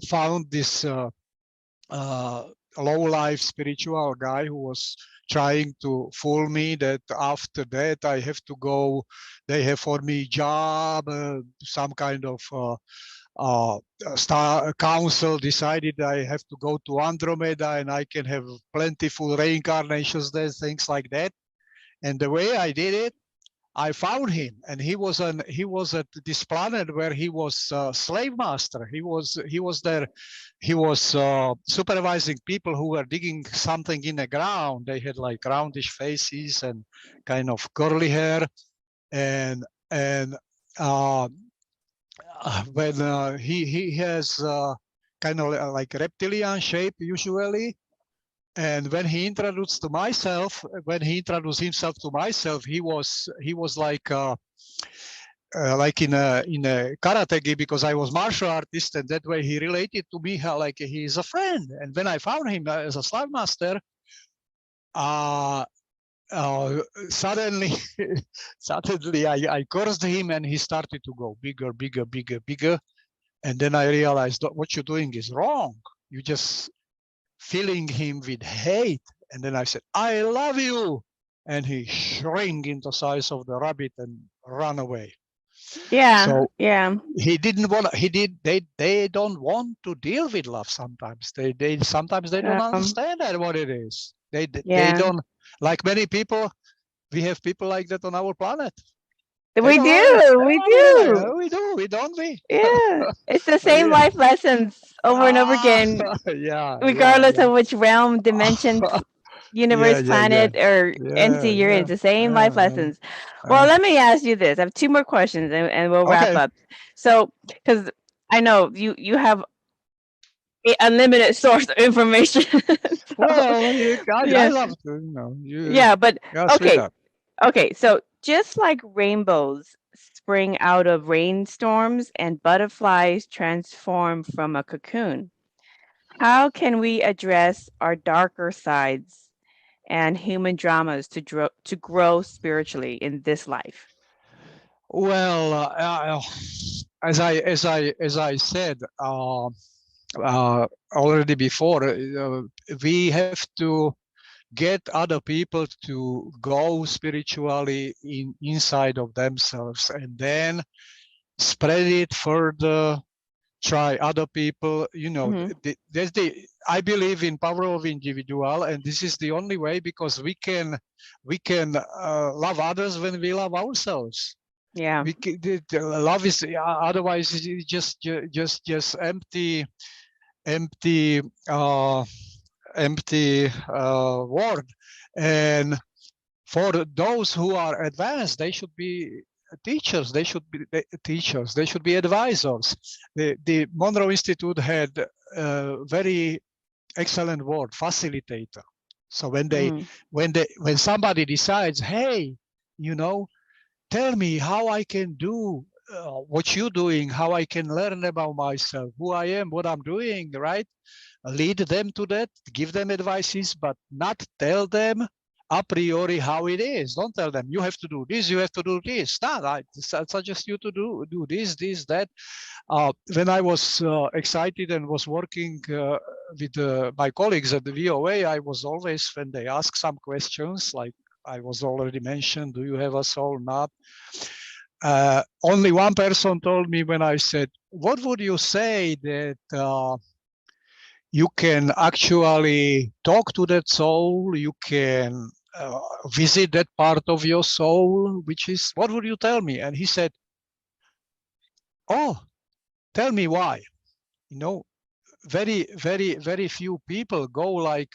found this low life spiritual guy who was trying to fool me that after that I have to go. They have for me job, some kind of uh, star council decided I have to go to Andromeda and I can have plentiful reincarnations there, things like that. And the way I did it, I found him, and he was at this planet where he was slave master. He was there. He was supervising people who were digging something in the ground. They had like roundish faces and kind of curly hair, and uh, when he has kind of like reptilian shape usually. And when he introduced himself to myself, he was like in a karate gi, because I was martial artist, and that way he related to me like he is a friend. And when I found him as a slave master, uh, uh, suddenly, suddenly I cursed him, and he started to go bigger, bigger, bigger, bigger. And then I realized that what you're doing is wrong. You just filling him with hate. And then I said, I love you. And he shrank into the size of the rabbit and ran away. Yeah, So yeah. he didn't want, he did, they don't want to deal with love sometimes. They sometimes they don't Um, understand that what it is. They yeah. don't, like many people, we have people like that on our planet. They We don't want, do, they don't we want to be like that. do. We don't we? Yeah. It's the same Yeah. life lessons over and over Ah, again, yeah, yeah, regardless yeah. of which realm, dimension, Yeah, universe, yeah, yeah, planet, or entity yeah, you're in. yeah, It's the same life yeah, lessons. Well, yeah. let me ask you this. I have two more questions, and we'll wrap Okay. up. So, because I know you have a unlimited source of information. So, Well, I yeah, love to, yeah, but yeah, okay, sweetheart. okay. So, just like rainbows spring out of rainstorms and butterflies transform from a cocoon, how can we address our darker sides and human dramas to grow spiritually in this life? Well, as I said already before, we have to get other people to go spiritually inside of themselves, and then spread it further. Try other people. Hmm. I believe in power of individual, and this is the only way, because we can love others when we love ourselves. Yeah. The love is, otherwise it's just empty uh, empty word. And for those who are advanced, they should be teachers. They should be teachers. They should be advisors. The Monroe Institute had a very excellent word, facilitator. So Hmm. when somebody decides, hey, you know, tell me how I can do what you're doing, how I can learn about myself, who I am, what I'm doing, right? Lead them to that, give them advices, but not tell them a priori how it is. Don't tell them you have to do this, you have to do this. No, I suggest you to do this, that. When I was excited and was working with my colleagues at the VOA, I was always, when they ask some questions, like I was already mentioned, do you have a soul? Not. Only one person told me, when I said, what would you say that you can actually talk to that soul, you can visit that part of your soul, which is, what would you tell me? And he said, oh, tell me why. You know, very few people go like,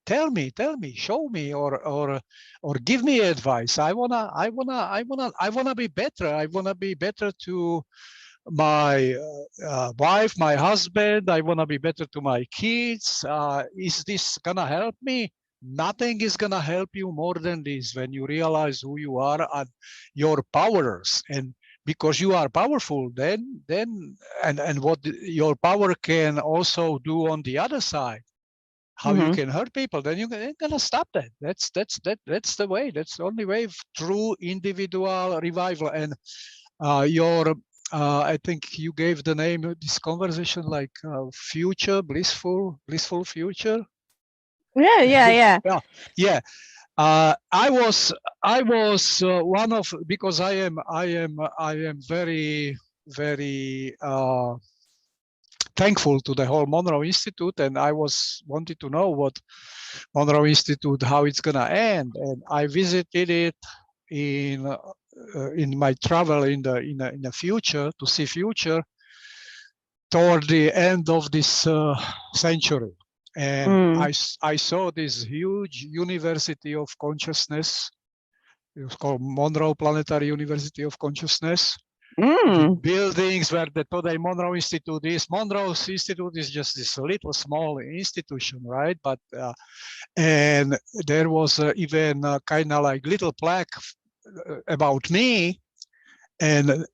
tell me, show me, or give me advice. I wanna be better. I wanna be better to my wife, my husband. I wanna be better to my kids. Is this gonna help me? Nothing is gonna help you more than this when you realize who you are and your powers. And because you are powerful, then and what your power can also do on the other side, how you can hurt people, then you're gonna stop that. That's the way. That's the only way of true individual revival. And your I think you gave the name of this conversation like future, blissful future. Yeah, yeah, yeah. Yeah, yeah. I was one of, because I am very thankful to the whole Monroe Institute, and I was wanted to know what Monroe Institute, how it's gonna end, and I visited it in my travel in the future, to see future toward the end of this century. And I saw this huge university of consciousness. It was called Monroe Planetary University of Consciousness, with buildings where the today Monroe Institute is. Monroe Institute is just this little small institution, right? But and there was even kind of like little plaque about me, and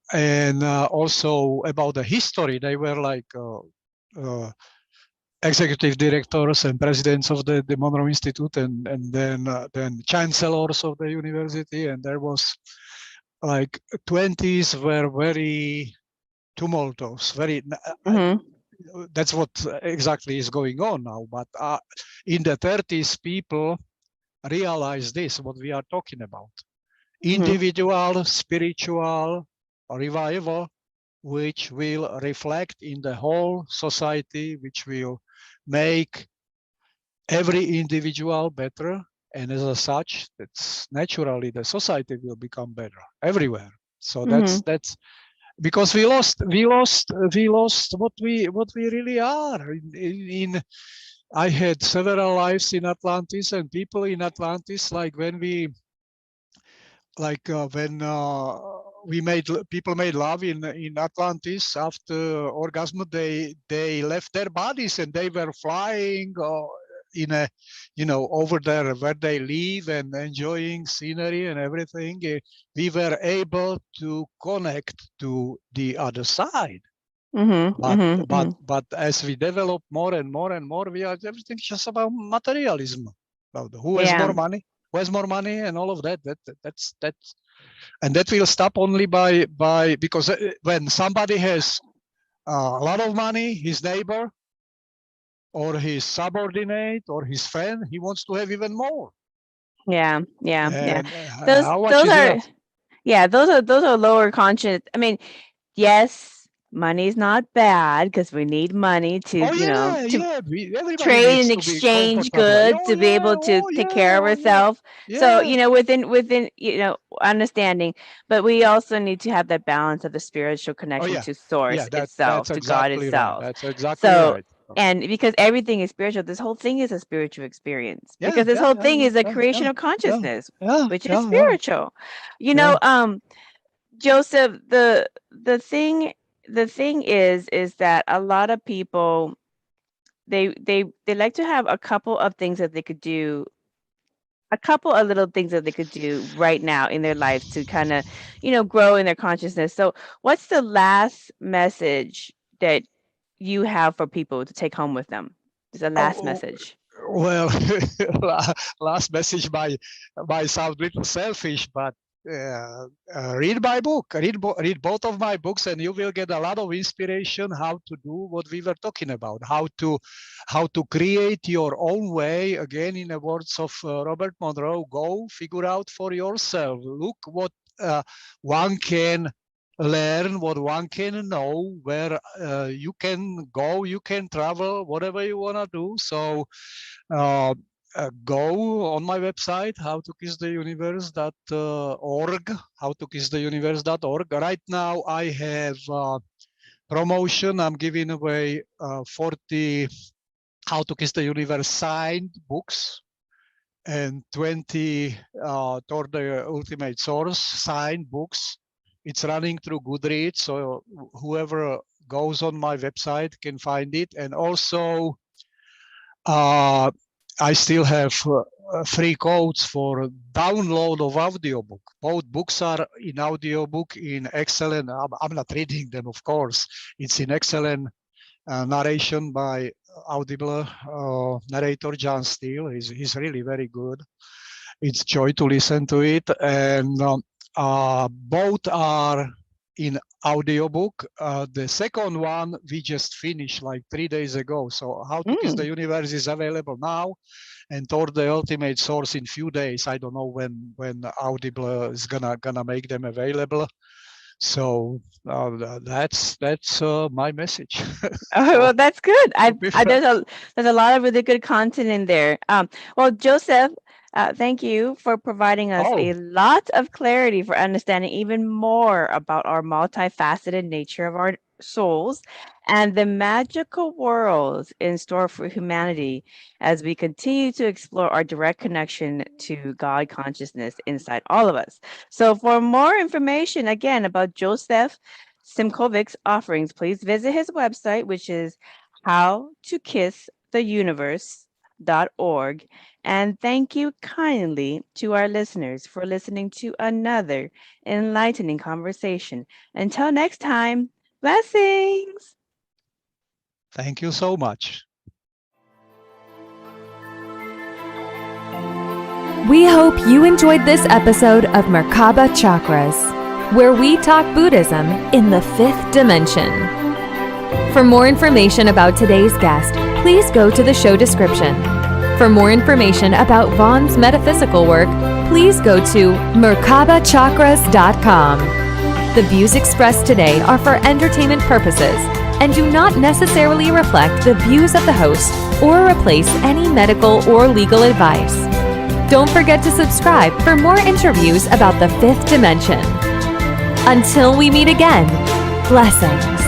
also about the history. They were like executive directors and presidents of the Monroe Institute, and then chancellors of the university. And there was like 20s were very tumultuous, very. That's what exactly is going on now. But in the 30s, people realized this, what we are talking about. Individual, spiritual revival, which will reflect in the whole society, which will make every individual better. And as such, that's naturally the society will become better everywhere. So that's because we lost what we really are. I had several lives in Atlantis, and people in Atlantis, like when we people made love in Atlantis after orgasm, they left their bodies and they were flying in a over there where they live and enjoying scenery and everything. We were able to connect to the other side. But as we develop more and more and more, everything's just about materialism. About who has more money, and all of that. That's and that will stop only by because when somebody has a lot of money, his neighbor or his subordinate or his friend, he wants to have even more. Yeah. Those are lower conscious. I mean, yes, money's not bad because we need money to, everybody trade needs and to be exchange comfortable. goods to be able to take care of ourselves. So, within understanding, but we also need to have that balance of the spiritual connection to source itself, that's to God exactly right. itself. That's exactly So, right. and because everything is spiritual, this whole thing is a spiritual experience. Because this whole thing is a creation of consciousness, which is spiritual. Joseph, the thing is that a lot of people they like to have a couple of things that they could do, a couple of little things that they could do right now in their lives to kind of, grow in their consciousness. So what's the last message that you have for people to take home with them? Is a last message. Well, last message might sound a little selfish, but read my book. Read both of my books, and you will get a lot of inspiration how to do what we were talking about. How to create your own way. Again, in the words of Robert Monroe, go figure out for yourself. Look what one can learn, what one can know, where you can go, you can travel, whatever you want to do. So go on my website, howtokisstheuniverse.org, howtokisstheuniverse.org. Right now I have promotion. I'm giving away 40 How to Kiss the Universe signed books and 20 Toward the Ultimate Source signed books. It's running through Goodreads, so whoever goes on my website can find it. And also, I still have free codes for download of audiobook. Both books are in audiobook in excellent. I'm not reading them, of course. It's in excellent narration by Audible narrator John Steele. He's really very good. It's joy to listen to it, and both are in audiobook. The second one we just finished like 3 days ago. So How to Kiss the Universe is available now, and Toward the Ultimate Source in few days. I don't know when Audible is gonna make them available. So that's my message. Oh, well, that's good. There's a lot of really good content in there. Well, Joseph, thank you for providing us a lot of clarity for understanding even more about our multifaceted nature of our souls and the magical worlds in store for humanity as we continue to explore our direct connection to God consciousness inside all of us. So, for more information, again, about Joseph Simkovic's offerings, please visit his website, which is howtokisstheuniverse.org. And thank you kindly to our listeners for listening to another enlightening conversation. Until next time, blessings. Thank you so much. We hope you enjoyed this episode of Merkaba Chakras, where we talk Buddhism in the 5th dimension. For more information about today's guest, please go to the show description. For more information about Vaughn's metaphysical work, please go to merkabachakras.com. The views expressed today are for entertainment purposes and do not necessarily reflect the views of the host or replace any medical or legal advice. Don't forget to subscribe for more interviews about the 5th dimension. Until we meet again, blessings.